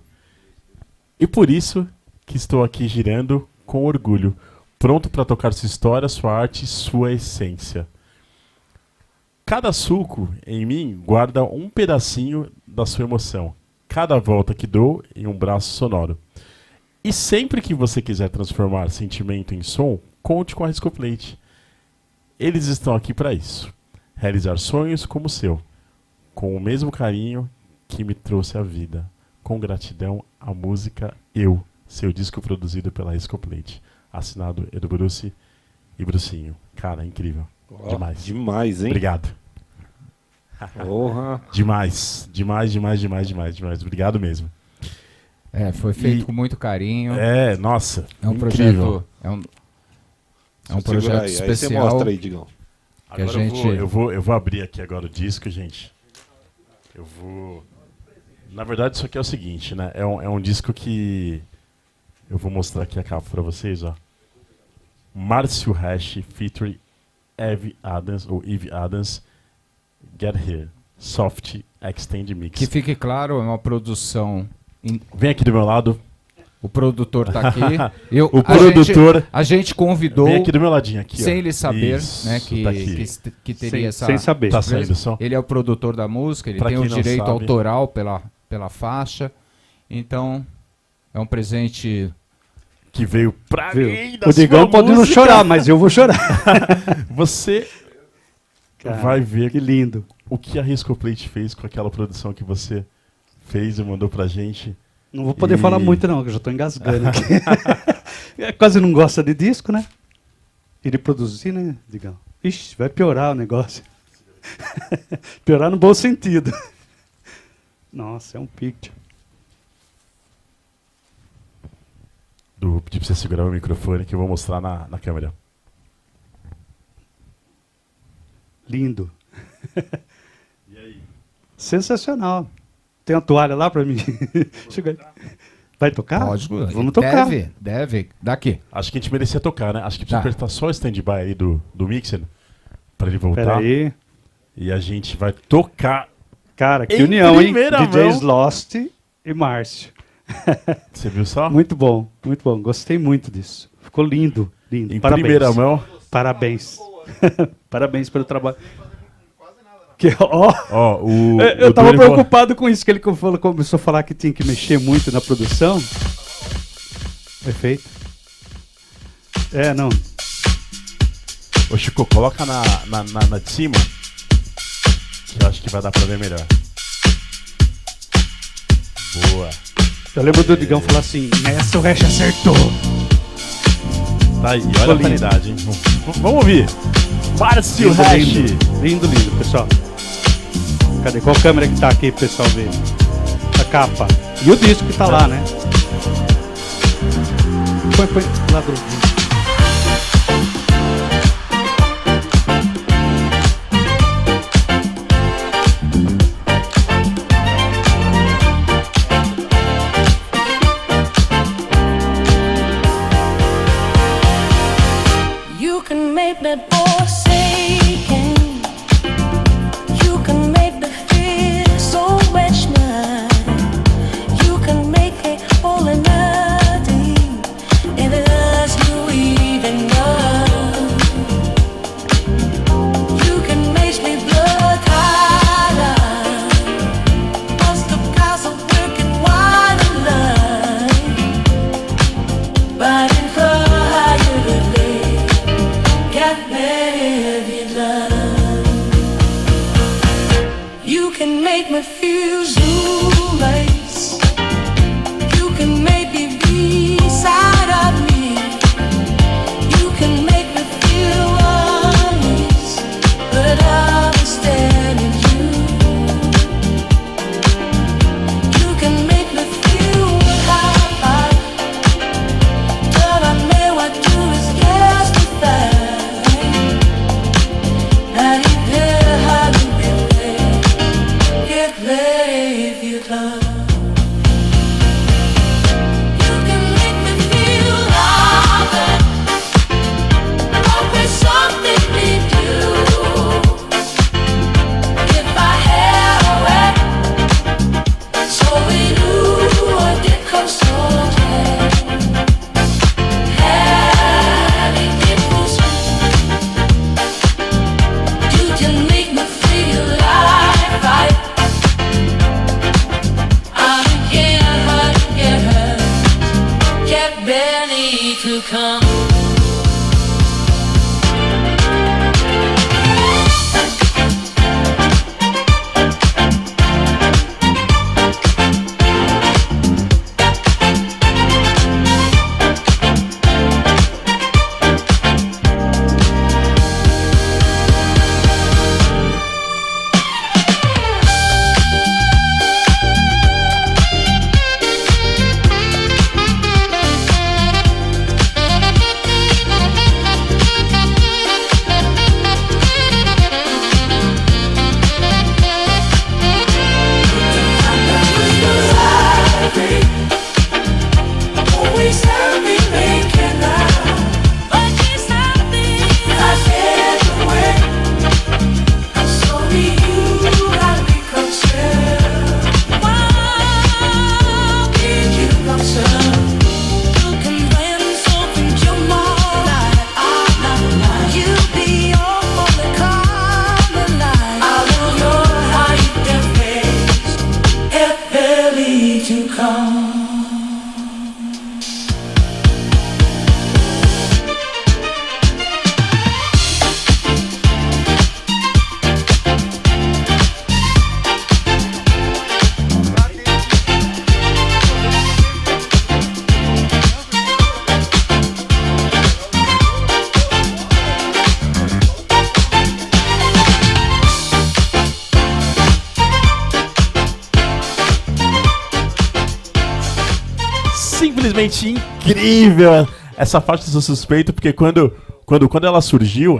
E por isso que estou aqui girando com orgulho, pronto para tocar sua história, sua arte e sua essência. Cada sulco em mim guarda um pedacinho da sua emoção. Cada volta que dou em um braço sonoro. E sempre que você quiser transformar sentimento em som, conte com a Riscoplate. Eles estão aqui para isso. Realizar sonhos como o seu. Com o mesmo carinho que me trouxe a vida. Com gratidão, a música Eu, seu disco produzido pela Riscoplate. Assinado Edu Bruce e Brucinho. Cara, incrível. Ó, Demais. Demais, hein? Obrigado. Porra. Demais. Obrigado mesmo. Foi feito E- com muito carinho. É, nossa. É um incrível. projeto. É um Segura projeto aí. Aí você especial. mostra aí, Digão. que a Agora gente- eu vou abrir aqui agora o disco, gente. Eu vou... Na verdade, isso aqui é o seguinte, né? É um disco que... Eu vou mostrar aqui a capa pra vocês, ó. Márcio Hash featuring Eve Adams, ou Eve Adams, Get Here, Soft Extend Mix. Que fique claro, é uma produção. Vem aqui do meu lado. O produtor está aqui. O produtor... A gente convidou, Vem aqui do meu ladinho, aqui, sem ó. ele saber, Isso, né, tá aqui. que teria essa. Sem saber. Tá saindo o som? Ele é o produtor da música, ele Pra tem o quem não direito sabe. autoral pela faixa. Então, é um presente. Que veio pra Viu? mim da O Digão sua pode não música. chorar, mas eu vou chorar. Você Cara, vai ver Que lindo. o que a Riscoplate fez com aquela produção que você fez e mandou pra gente. Não vou poder E- falar muito não, que eu já estou engasgando aqui. Quase não gosta de disco, né? E de produzir, né, Digão? Ixi, vai piorar o negócio. Piorar no bom sentido. Nossa, é um picture. Du, pedir pra você segurar o microfone que eu vou mostrar na câmera. Lindo. E aí? Sensacional. Tem uma toalha lá pra mim? Chega aí. Vai tocar? Lógico. Vamos tocar. Deve. Daqui. Acho que a gente merecia tocar, né? Acho que precisa Tá. apertar só o stand-by aí do Mixer pra ele voltar. Pera aí. E a gente vai tocar. Cara, que Em união, hein? primeira DJs mão. Lost e Márcio. Você viu só? Muito bom, muito bom. Gostei muito disso. Ficou lindo, lindo. Em Parabéns. primeira mão. Parabéns. Parabéns pelo trabalho. Que, ó, Ó, eu o tava Dorival- preocupado com isso, que ele começou a falar que tinha que mexer muito na produção. Perfeito. É, não. Ô, Chico, coloca na de cima. Que eu acho que vai dar pra ver melhor. Boa. Eu lembro do Digão falar assim, nessa o Hash acertou. Tá aí, Ficou olha a lindo. qualidade, hein? Vamos ouvir. Márcio Lindo, Hash. lindo, lindo, pessoal. Cadê? Qual câmera que tá aqui pro pessoal ver? A capa. E o disco que tá lá, né? Põe lá do disco. You can make me forsaken. You can make me feel so much mine. You can make it all or nothing, and as you even know. You can make me blood tired. Must have got some working while alive, but in fire. Got me heavy love. simplesmente incrível essa faixa do Suspeito, porque quando ela surgiu,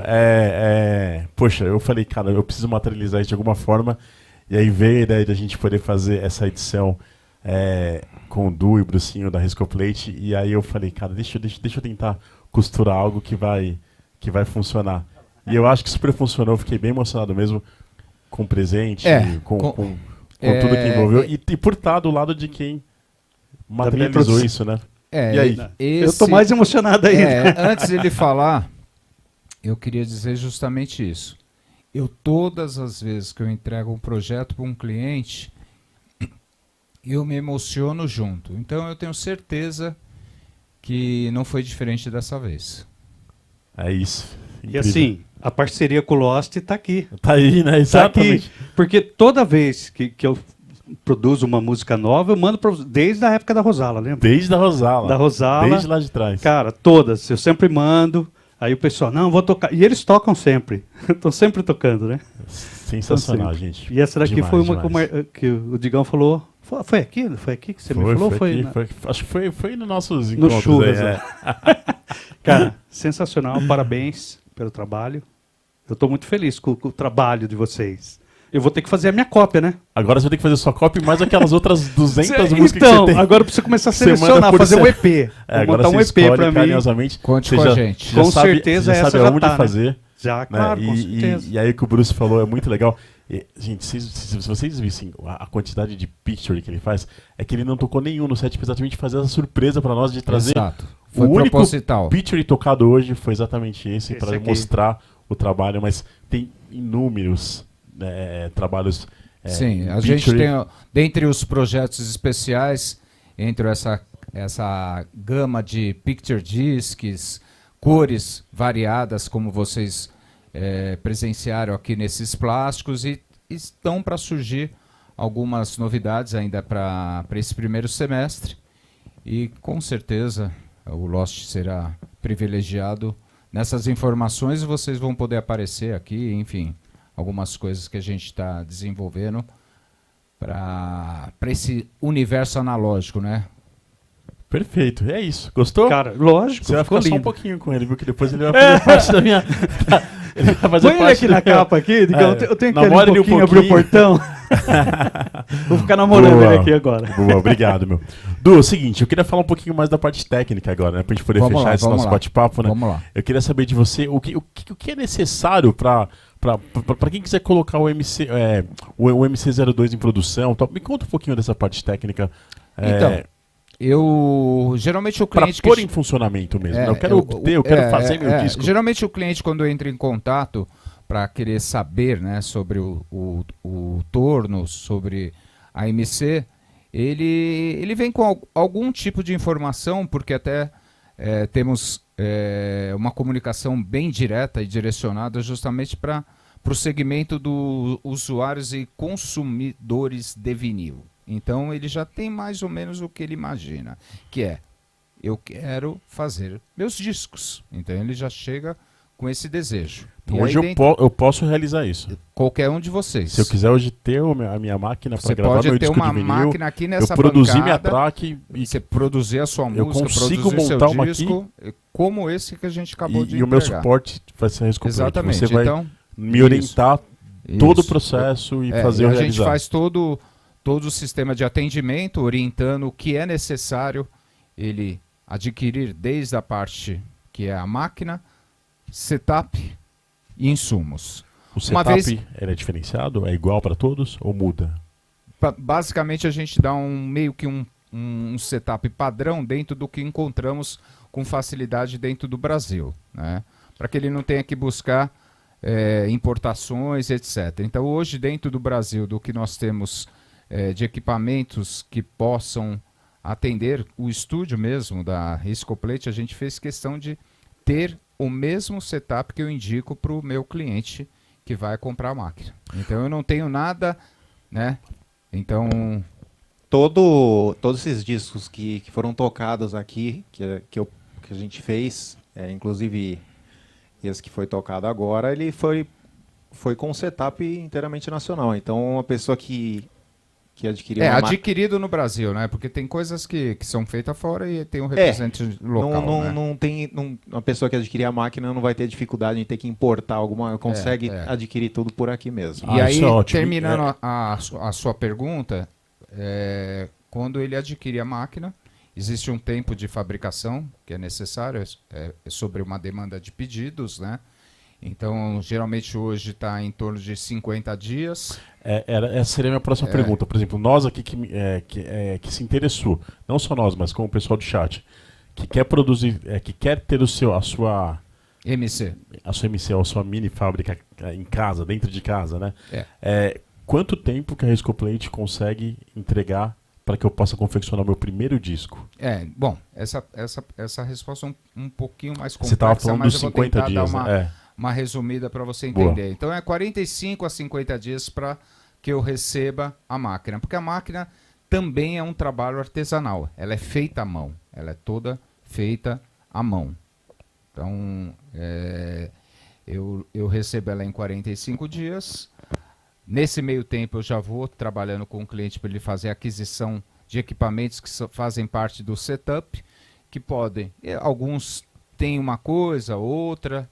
poxa, eu falei, cara, eu preciso materializar isso de alguma forma, e aí veio a ideia da gente poder fazer essa edição com o Du e o Brucinho da Riscoplate, e aí eu falei, cara, deixa eu tentar costurar algo que vai funcionar. E eu acho que super funcionou, fiquei bem emocionado mesmo com o presente, com tudo que envolveu, e por estar do lado de quem materializou isso, né? E aí? Eu tô mais emocionado ainda. Antes de ele falar, eu queria dizer justamente isso. Todas as vezes que eu entrego um projeto para um cliente, eu me emociono junto. Então eu tenho certeza que não foi diferente dessa vez. É isso. E Incrível. assim, a parceria com o Lost tá aqui. Tá aí, né? Tá Exatamente. aqui. Porque toda vez que eu produzo uma música nova, eu mando desde a época da Rosala, lembra? Desde a Rosala. Da Rosala. Desde lá de trás. Cara, todas. Eu sempre mando. Aí o pessoal, não, vou tocar. E eles tocam sempre. Estão sempre tocando, né? Sensacional, Então, gente. E essa daqui Demais, foi uma demais. que o Digão falou. Foi aqui? Foi aqui que você me falou? Foi, né? acho que foi nos nossos No encontros Churras, aí. né? Cara, sensacional. Parabéns pelo trabalho. Eu estou muito feliz com o trabalho de vocês. Eu vou ter que fazer a minha cópia, né? Agora você vai ter que fazer sua cópia e mais aquelas outras 200 músicas que Então, você tem. agora eu preciso começar a Você manda selecionar, por fazer um cem- EP. Agora Vou montar um você EP escolhe pra mim. carinhosamente. Conte Você com já- a gente. já Com sabe- certeza já essa sabe já aonde tá, né? fazer. Já, Né? claro, com certeza. E aí o que o Bruce falou é muito legal. Gente, se vocês vissem a quantidade de picture que ele faz, é que ele não tocou nenhum no set pra exatamente fazer essa surpresa pra nós de trazer. Exato. Foi o único proposital. picture tocado hoje foi exatamente esse, Esse para aqui. mostrar o trabalho, mas tem inúmeros trabalhos. Sim, a picture. gente tem, dentre os projetos especiais, entre essa gama de picture discs, cores variadas, como vocês presenciaram aqui nesses plásticos, e estão para surgir algumas novidades ainda para esse primeiro semestre. E com certeza o Lost será privilegiado nessas informações, e vocês vão poder aparecer aqui, enfim, algumas coisas que a gente está desenvolvendo para esse universo analógico, né? Perfeito, é isso. Gostou? Cara, lógico, Você vai ficou ficar só um lindo. pouquinho com ele, viu? Que depois ele vai fazer parte da minha. Ele vai fazer Põe ele parte aqui da na minha- capa aqui, Digão. É, Eu tenho que ir ali namora um ele um pouquinho, abrir o pouquinho. portão. Vou ficar namorando Boa. ele aqui agora. Boa, obrigado, meu. Du, é o seguinte, eu queria falar um pouquinho mais da parte técnica agora, né? Pra gente poder Vamos fechar lá, esse vamos nosso lá. bate-papo, né? Vamos lá. Eu queria saber de você o que é necessário para quem quiser colocar o o MC02 em produção. Tal. Me conta um pouquinho dessa parte técnica. Então, geralmente o Para cliente pôr em funcionamento mesmo. né? Eu quero fazer meu disco. Geralmente o cliente, quando entra em contato para querer saber, né, sobre o torno, sobre a MC, ele vem com algum tipo de informação, porque até temos uma comunicação bem direta e direcionada justamente para o segmento dos usuários e consumidores de vinil. Então ele já tem mais ou menos o que ele imagina, que é, eu quero fazer meus discos. Então ele já chega com esse desejo. E Hoje aí eu posso realizar isso. qualquer um de vocês. Se eu quiser hoje ter a minha máquina para Você gravar pode meu ter disco uma de vinil, máquina aqui nessa eu produzir minha bancada, track e você produzir a sua eu música, consigo produzir montar seu uma disco, como esse que a gente acabou de e o meu entregar. suporte vai ser a Riscoplate. Exatamente. Você vai Então, me orientar todo o isso. processo e É, fazer e eu a gente realizar. faz todo o sistema de atendimento, orientando o que é necessário ele adquirir desde a parte que é a máquina, setup e insumos. O uma setup vez- ele é diferenciado? É igual para todos ou muda? Basicamente a gente dá meio que um setup padrão dentro do que encontramos com facilidade dentro do Brasil, né? Para que ele não tenha que buscar importações, etc. Então hoje dentro do Brasil, do que nós temos de equipamentos que possam atender o estúdio mesmo da Riscoplate, a gente fez questão de ter o mesmo setup que eu indico para o meu cliente que vai comprar a máquina. Então eu não tenho nada, né? Então, Todos esses discos que foram tocados aqui, que a gente fez, inclusive esse que foi tocado agora, ele foi com um setup inteiramente nacional. Então, uma pessoa que que adquirir uma máquina... adquirido no Brasil, né? Porque tem coisas que são feitas fora e tem um representante local, né? Não tem, uma pessoa que adquirir a máquina não vai ter dificuldade em ter que importar alguma, consegue adquirir tudo por aqui mesmo. E aí, isso é ótimo. terminando a sua pergunta, quando ele adquire a máquina, existe um tempo de fabricação que é necessário, é sobre uma demanda de pedidos, né? Então, geralmente hoje está em torno de 50 dias. Essa seria a minha próxima pergunta. Por exemplo, nós aqui que se interessou, não só nós, mas como o pessoal do chat, que quer produzir, que quer ter a sua MC. A sua MC, a sua mini fábrica em casa, dentro de casa, né? Quanto tempo que a Risco Plate consegue entregar para que eu possa confeccionar meu primeiro disco? Bom, essa resposta é um pouquinho mais complexa, Você estava falando mas dos eu vou 50 tentar dias, dar né? uma resumida para você Boa. entender. Então é 45 a 50 dias para que eu receba a máquina, porque a máquina também é um trabalho artesanal, ela é feita à mão, ela é toda feita à mão. Então eu recebo ela em 45 dias. Nesse meio tempo eu já vou trabalhando com o cliente para ele fazer a aquisição de equipamentos que fazem parte do setup, que podem, alguns têm uma coisa, outra,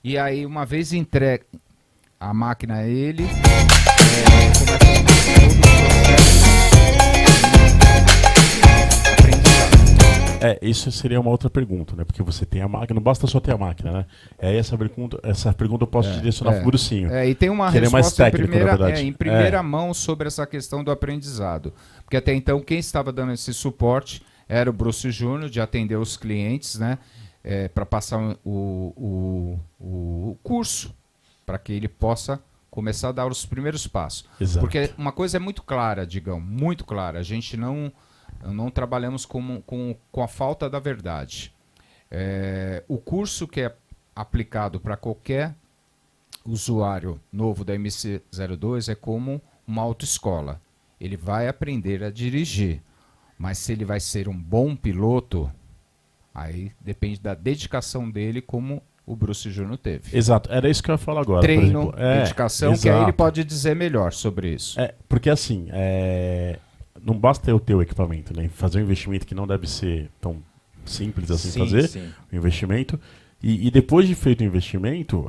e aí uma vez entregue a máquina a ele, começa todo o processo. Isso seria uma outra pergunta, né? Porque você tem a máquina, não basta só ter a máquina, né? Essa pergunta eu posso direcionar para o Brucinho. E tem uma Que ele é mais resposta técnico, na verdade. em primeira mão sobre essa questão do aprendizado. Porque até então quem estava dando esse suporte era o Bruce Júnior, de atender os clientes, né? Para passar o curso, para que ele possa começar a dar os primeiros passos. Exato. Porque uma coisa é muito clara, Digão, muito clara. A gente não trabalhamos com a falta da verdade. O curso que é aplicado para qualquer usuário novo da MC02 é como uma autoescola. Ele vai aprender a dirigir, mas se ele vai ser um bom piloto, aí depende da dedicação dele, como o Bruce Júnior teve. Exato, era isso que eu ia falar agora. Treino, por exemplo. dedicação, que aí ele pode dizer melhor sobre isso. Porque assim, não basta eu ter o equipamento, né? Fazer um investimento que não deve ser tão simples assim fazer, o investimento. E depois de feito o investimento,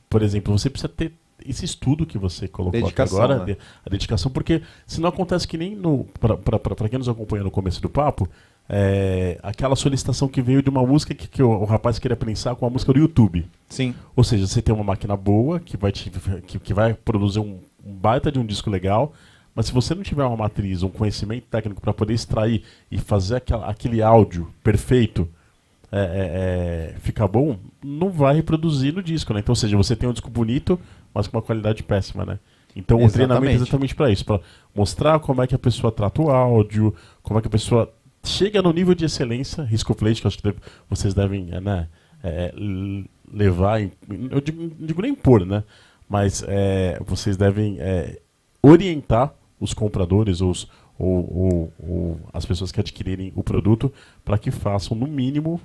por exemplo, você precisa ter esse estudo que você colocou Dedicação, aqui agora, né? a dedicação, porque senão acontece que nem para quem nos acompanha no começo do papo, aquela solicitação que veio de uma música que o rapaz queria prensar com a música do YouTube. Sim. Ou seja, você tem uma máquina boa que vai produzir um baita de um disco legal, mas se você não tiver uma matriz, um conhecimento técnico para poder extrair e fazer aquele áudio perfeito ficar bom, não vai reproduzir no disco, né? Então, ou seja, você tem um disco bonito, mas com uma qualidade péssima, né? Então o treinamento é exatamente para isso, para mostrar como é que a pessoa trata o áudio, como é que a pessoa chega no nível de excelência, Risco Plate, que eu acho que vocês devem levar, eu digo nem impor, né? Mas vocês devem orientar os compradores ou as pessoas que adquirirem o produto para que façam no mínimo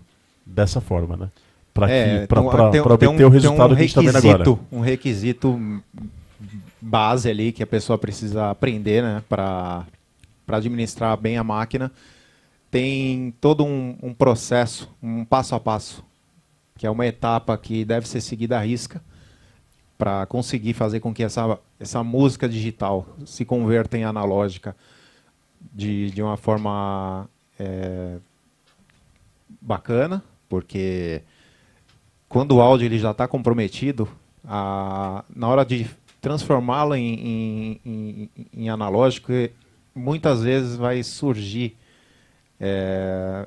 dessa forma, né? Para obter o resultado que a gente está vendo agora. Um requisito base ali que a pessoa precisa aprender, né? Para administrar bem a máquina. Tem todo um processo, um passo a passo, que é uma etapa que deve ser seguida à risca para conseguir fazer com que essa música digital se converta em analógica de uma forma bacana, porque quando o áudio ele já está comprometido, na hora de transformá-lo em analógico, muitas vezes vai surgir,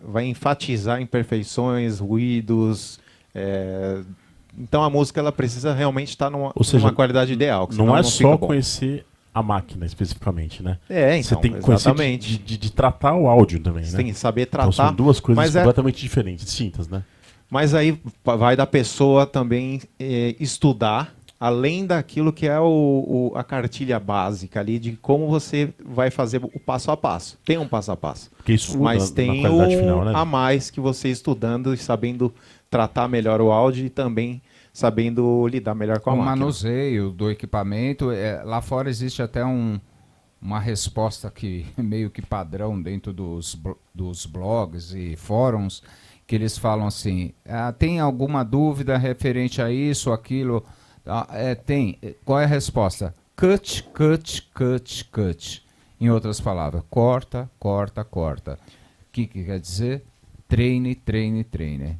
vai enfatizar imperfeições, ruídos. Então a música ela precisa realmente estar numa qualidade ideal. Não é só conhecer a máquina especificamente, né? Então, você tem que conhecer de tratar o áudio também, você né? tem que saber tratar. Então são duas coisas completamente diferentes, distintas, né? Mas aí vai da pessoa também estudar, além daquilo que é a cartilha básica ali, de como você vai fazer o passo a passo. Tem um passo a passo. Porque isso mas tem na qualidade final, né? a mais que você estudando e sabendo tratar melhor o áudio e também sabendo lidar melhor com a máquina. O manuseio do equipamento, lá fora existe até uma resposta que meio que padrão dentro dos blogs e fóruns, que eles falam assim, tem alguma dúvida referente a isso, aquilo? Tem. Qual é a resposta? Cut, cut, cut, cut. Em outras palavras, corta, corta, corta. O que quer dizer? Treine, treine, treine.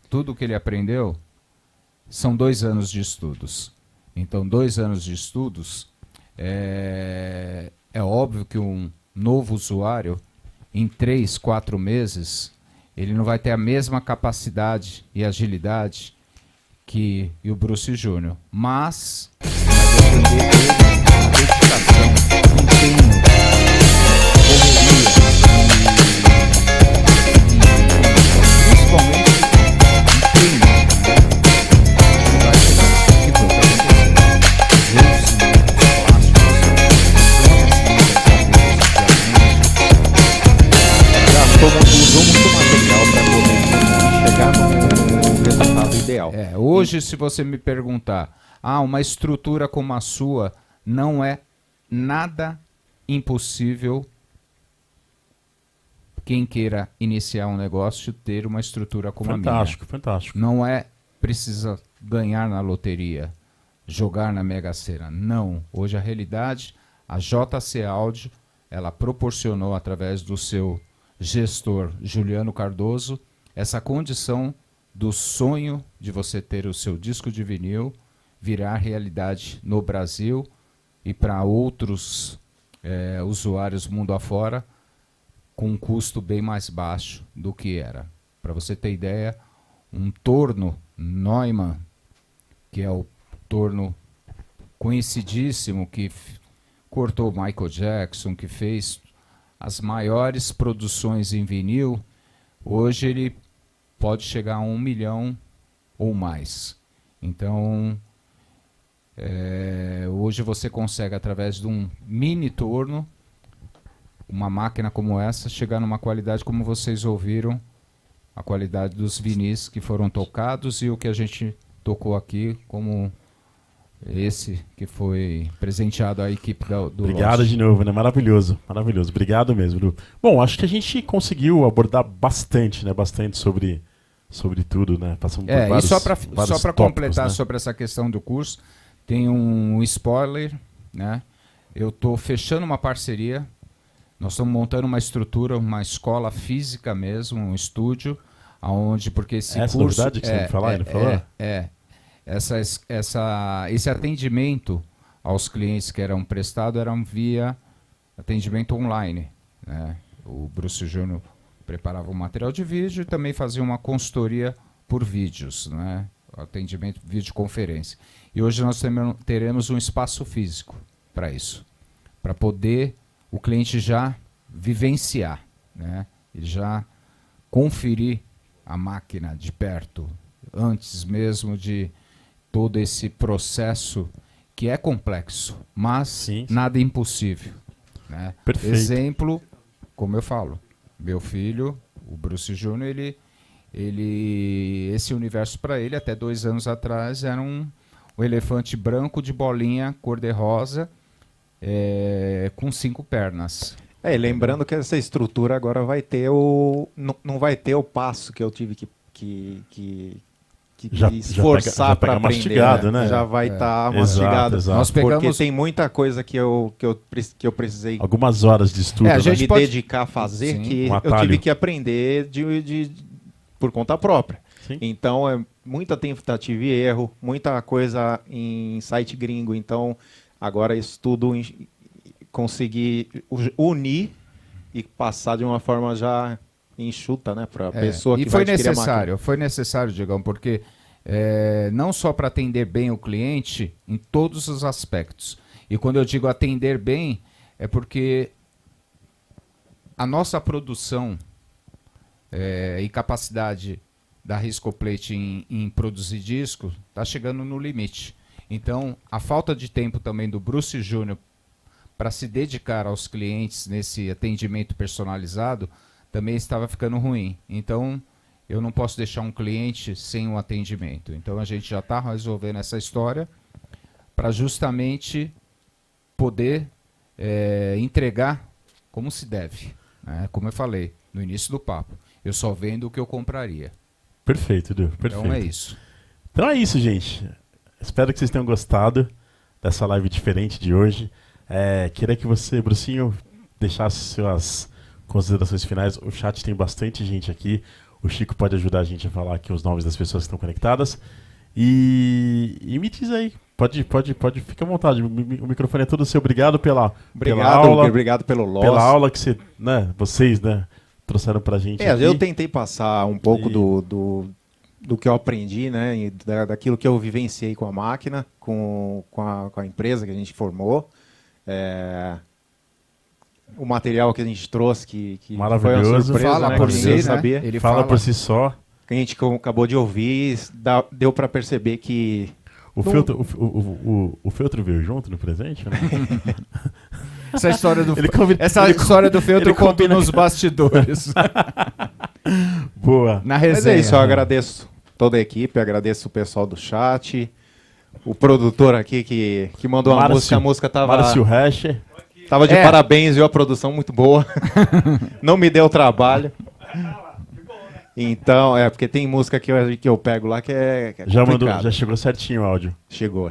Tudo que ele aprendeu são 2 anos de estudos. Então, 2 anos de estudos, é óbvio que um novo usuário, em 3, 4 meses, ele não vai ter a mesma capacidade e agilidade que o Bruce Júnior. Mas vai depender dele, da dedicação, empenho, correria, principalmente treino. Vai chegar o que foi o que aconteceu. Usou muito material para poder chegar no resultado ideal. Hoje, se você me perguntar, uma estrutura como a sua não é nada impossível quem queira iniciar um negócio ter uma estrutura como a minha. Fantástico, fantástico. Não precisa ganhar na loteria, jogar na Mega Sena. Não. Hoje a realidade, a JC Áudio, ela proporcionou através do seu gestor Juliano Cardoso essa condição do sonho de você ter o seu disco de vinil virar realidade no Brasil e para outros usuários mundo afora com um custo bem mais baixo do que era. Para você ter ideia, um torno Neumann, que é o torno conhecidíssimo que cortou Michael Jackson, que fez as maiores produções em vinil, hoje ele pode chegar a 1 milhão ou mais. Então, hoje você consegue, através de um mini torno, uma máquina como essa, chegar numa qualidade como vocês ouviram, a qualidade dos vinis que foram tocados e o que a gente tocou aqui, como esse que foi presenteado à equipe do Obrigado Lost. de novo, né? Maravilhoso, maravilhoso. Obrigado mesmo, Lu. Bom, acho que a gente conseguiu abordar bastante, né? Bastante sobre tudo, né? Passamos por vários, e só para vários completar, né? sobre essa questão do curso, tem um spoiler, né? Eu estou fechando uma parceria, nós estamos montando uma estrutura, uma escola física mesmo, um estúdio, aonde porque esse Essa curso novidade que você vai falar, ele falou? Esse atendimento aos clientes que eram prestados eram via atendimento online, né? O Bruce Júnior preparava um material de vídeo e também fazia uma consultoria por vídeos, né? Atendimento, videoconferência. E hoje nós teremos um espaço físico para isso, para poder o cliente já vivenciar, né? E já conferir a máquina de perto, antes mesmo de todo esse processo que é complexo, mas Sim. nada impossível, né? Perfeito. Exemplo, como eu falo, meu filho, o Bruce Júnior, esse universo para ele, até 2 anos atrás, era um elefante branco de bolinha cor-de-rosa, com 5 pernas. Lembrando que essa estrutura agora vai ter não vai ter o passo que eu tive que esforçar para aprender. Mastigado, né? Já vai estar Exato, mastigado. exato. Nós pegamos... Porque tem muita coisa que eu precisei Algumas horas de estudo, a né? gente me pode- dedicar a fazer, Sim. que Um eu atalho. tive que aprender por conta própria. Sim. Então, é muita tentativa e erro, muita coisa em site gringo. Então, agora isso tudo conseguir unir e passar de uma forma já enxuta, né, para a pessoa que e foi vai adquirir a máquina. foi necessário, Diegão, porque não só para atender bem o cliente em todos os aspectos. E quando eu digo atender bem, é porque a nossa produção e capacidade da Riscoplate em produzir disco está chegando no limite. Então, a falta de tempo também do Bruce Júnior para se dedicar aos clientes nesse atendimento personalizado também estava ficando ruim. Então, eu não posso deixar um cliente sem um atendimento. Então, a gente já está resolvendo essa história para justamente poder entregar como se deve, né? Como eu falei no início do papo. Eu só vendo o que eu compraria. Perfeito, Edu. Perfeito. Então é isso. Então é isso, gente. Espero que vocês tenham gostado dessa live diferente de hoje. Queria que você, Brucinho, deixasse suas considerações finais. O chat tem bastante gente aqui. O Chico pode ajudar a gente a falar aqui os nomes das pessoas que estão conectadas. E me diz aí. Pode, fica à vontade. O microfone é todo seu. Obrigado pela aula. Obrigado pelo Lost. Pela aula que vocês, trouxeram pra gente aqui. Eu tentei passar um pouco do que eu aprendi, né? E daquilo que eu vivenciei com a máquina, com a empresa que a gente formou. O material que a gente trouxe, que maravilhoso. foi uma surpresa, Fala né? por Que si, ninguém né? sabia. Ele Fala por si só. Que a gente acabou de ouvir, deu para perceber que... O feltro veio junto no presente? Né? Essa história do, Essa história do feltro eu conto combina- nos bastidores. Boa. Na Mas resenha. é isso, eu agradeço toda a equipe, agradeço o pessoal do chat, o produtor aqui que mandou uma música, a música Márcio Hascher. tava de parabéns, viu? A produção muito boa. Não me deu trabalho. Então, porque tem música que eu pego lá que é Já complicado. chegou certinho o áudio. Chegou.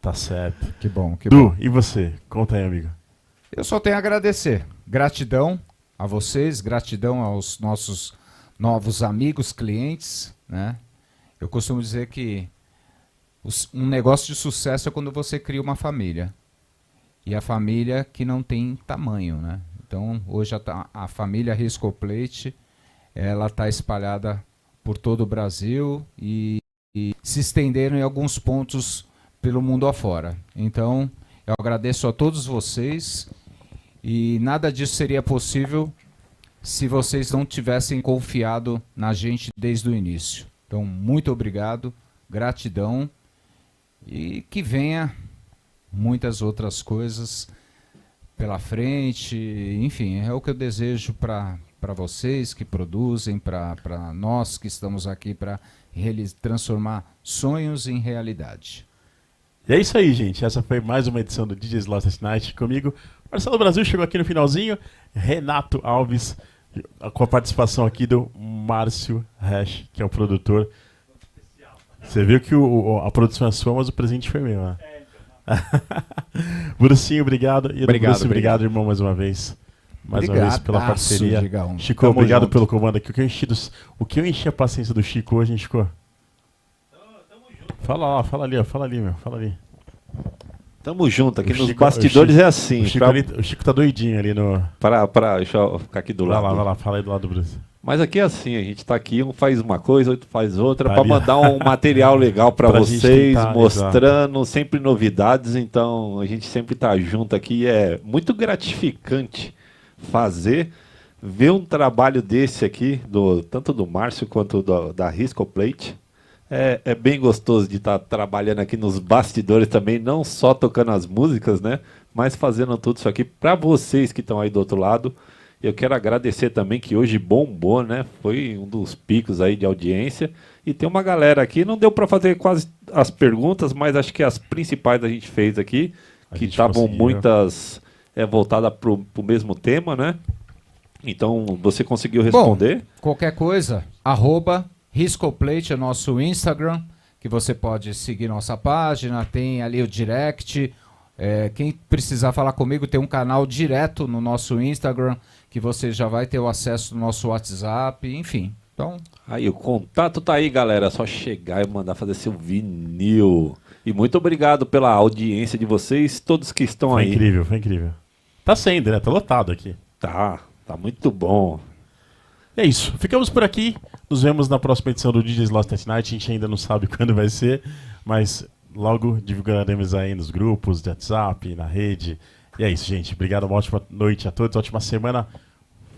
Tá certo. Que bom, que Du, bom. e você? Conta aí, amigo. Eu só tenho a agradecer. Gratidão a vocês, gratidão aos nossos novos amigos, clientes, né? Eu costumo dizer que um negócio de sucesso é quando você cria uma família. E a família que não tem tamanho, né? Então, hoje a família Risco Plate, ela está espalhada por todo o Brasil e se estenderam em alguns pontos pelo mundo afora. Então, eu agradeço a todos vocês e nada disso seria possível se vocês não tivessem confiado na gente desde o início. Então, muito obrigado, gratidão e que venha muitas outras coisas pela frente. Enfim, é o que eu desejo para vocês que produzem, para nós que estamos aqui para transformar sonhos em realidade. E é isso aí, gente. Essa foi mais uma edição do DJ's Lost Night comigo. Marcelo Brasil chegou aqui no finalzinho. Renato Alves, com a participação aqui do Márcio Hash, que é o produtor. Você viu que a produção é sua, mas o presente foi meu, né? Brucinho, obrigado. E obrigado, irmão, mais uma vez. Mais uma vez pela parceria. Digão. Chico, Tamo obrigado junto. pelo comando aqui. O que eu enchi a paciência do Chico hoje, hein, Chico? Fala ali, meu. Fala ali. Tamo junto, aqui O nos Chico- bastidores o Chico- é assim. O Chico tá doidinho ali no... Deixa eu ficar aqui do Vai lado. lá, fala aí do lado do Bruce. Mas aqui é assim, a gente tá aqui, um faz uma coisa, outro faz outra, Tá pra ali. mandar um material legal pra Pra gente vocês, tentar, mostrando sempre novidades, então a gente sempre tá junto aqui, é muito gratificante ver um trabalho desse aqui, tanto do Márcio quanto da Risco Plate. É bem gostoso de estar trabalhando aqui nos bastidores também, não só tocando as músicas, né? Mas fazendo tudo isso aqui para vocês que estão aí do outro lado. Eu quero agradecer também que hoje bombou, né? Foi um dos picos aí de audiência. E tem uma galera aqui, não deu para fazer quase as perguntas, mas acho que as principais a gente fez aqui, que estavam muitas voltadas para o mesmo tema, né? Então você conseguiu responder? Bom, qualquer coisa, @RiscoPlate é nosso Instagram, que você pode seguir nossa página, tem ali o direct. Quem precisar falar comigo tem um canal direto no nosso Instagram, que você já vai ter o acesso no nosso WhatsApp, enfim. Então, aí o contato tá aí, galera, é só chegar e mandar fazer seu vinil. E muito obrigado pela audiência de vocês, todos que estão Foi aí. incrível. Tá sendo, né? Tá lotado aqui. Tá muito bom. É isso. Ficamos por aqui. Nos vemos na próxima edição do DJ's Lost at Night. A gente ainda não sabe quando vai ser, mas logo divulgaremos aí nos grupos de WhatsApp, na rede. E é isso, gente. Obrigado. Uma ótima noite a todos. Ótima semana.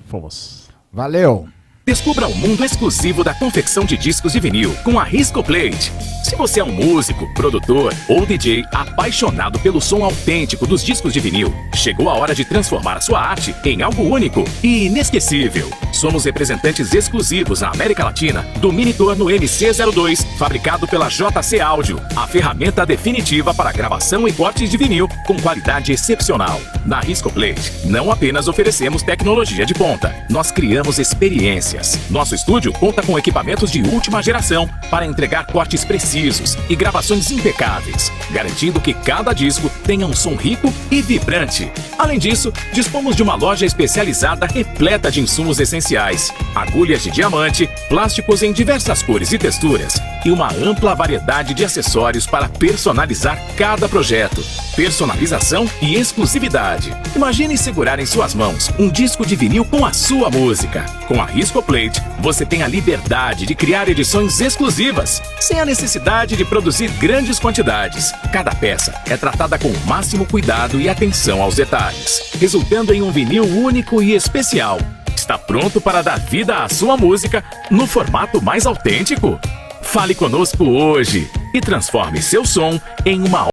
Fomos. valeu! Descubra o mundo exclusivo da confecção de discos de vinil com a Riscoplate. Se você é um músico, produtor ou DJ apaixonado pelo som autêntico dos discos de vinil, chegou a hora de transformar a sua arte em algo único e inesquecível. Somos representantes exclusivos na América Latina do Minitorno MC02, fabricado pela JC Áudio, a ferramenta definitiva para gravação e cortes de vinil com qualidade excepcional. Na Riscoplate, não apenas oferecemos tecnologia de ponta, nós criamos experiências. Nosso estúdio conta com equipamentos de última geração para entregar cortes precisos e gravações impecáveis, garantindo que cada disco tenha um som rico e vibrante. Além disso, dispomos de uma loja especializada repleta de insumos essenciais, agulhas de diamante, plásticos em diversas cores e texturas e uma ampla variedade de acessórios para personalizar cada projeto. Personalização e exclusividade. Imagine segurar em suas mãos um disco de vinil com a sua música. Com a Riscoplate, você tem a liberdade de criar edições exclusivas, sem a necessidade de produzir grandes quantidades. Cada peça é tratada com o máximo cuidado e atenção aos detalhes, resultando em um vinil único e especial. Está pronto para dar vida à sua música no formato mais autêntico? Fale conosco hoje e transforme seu som em uma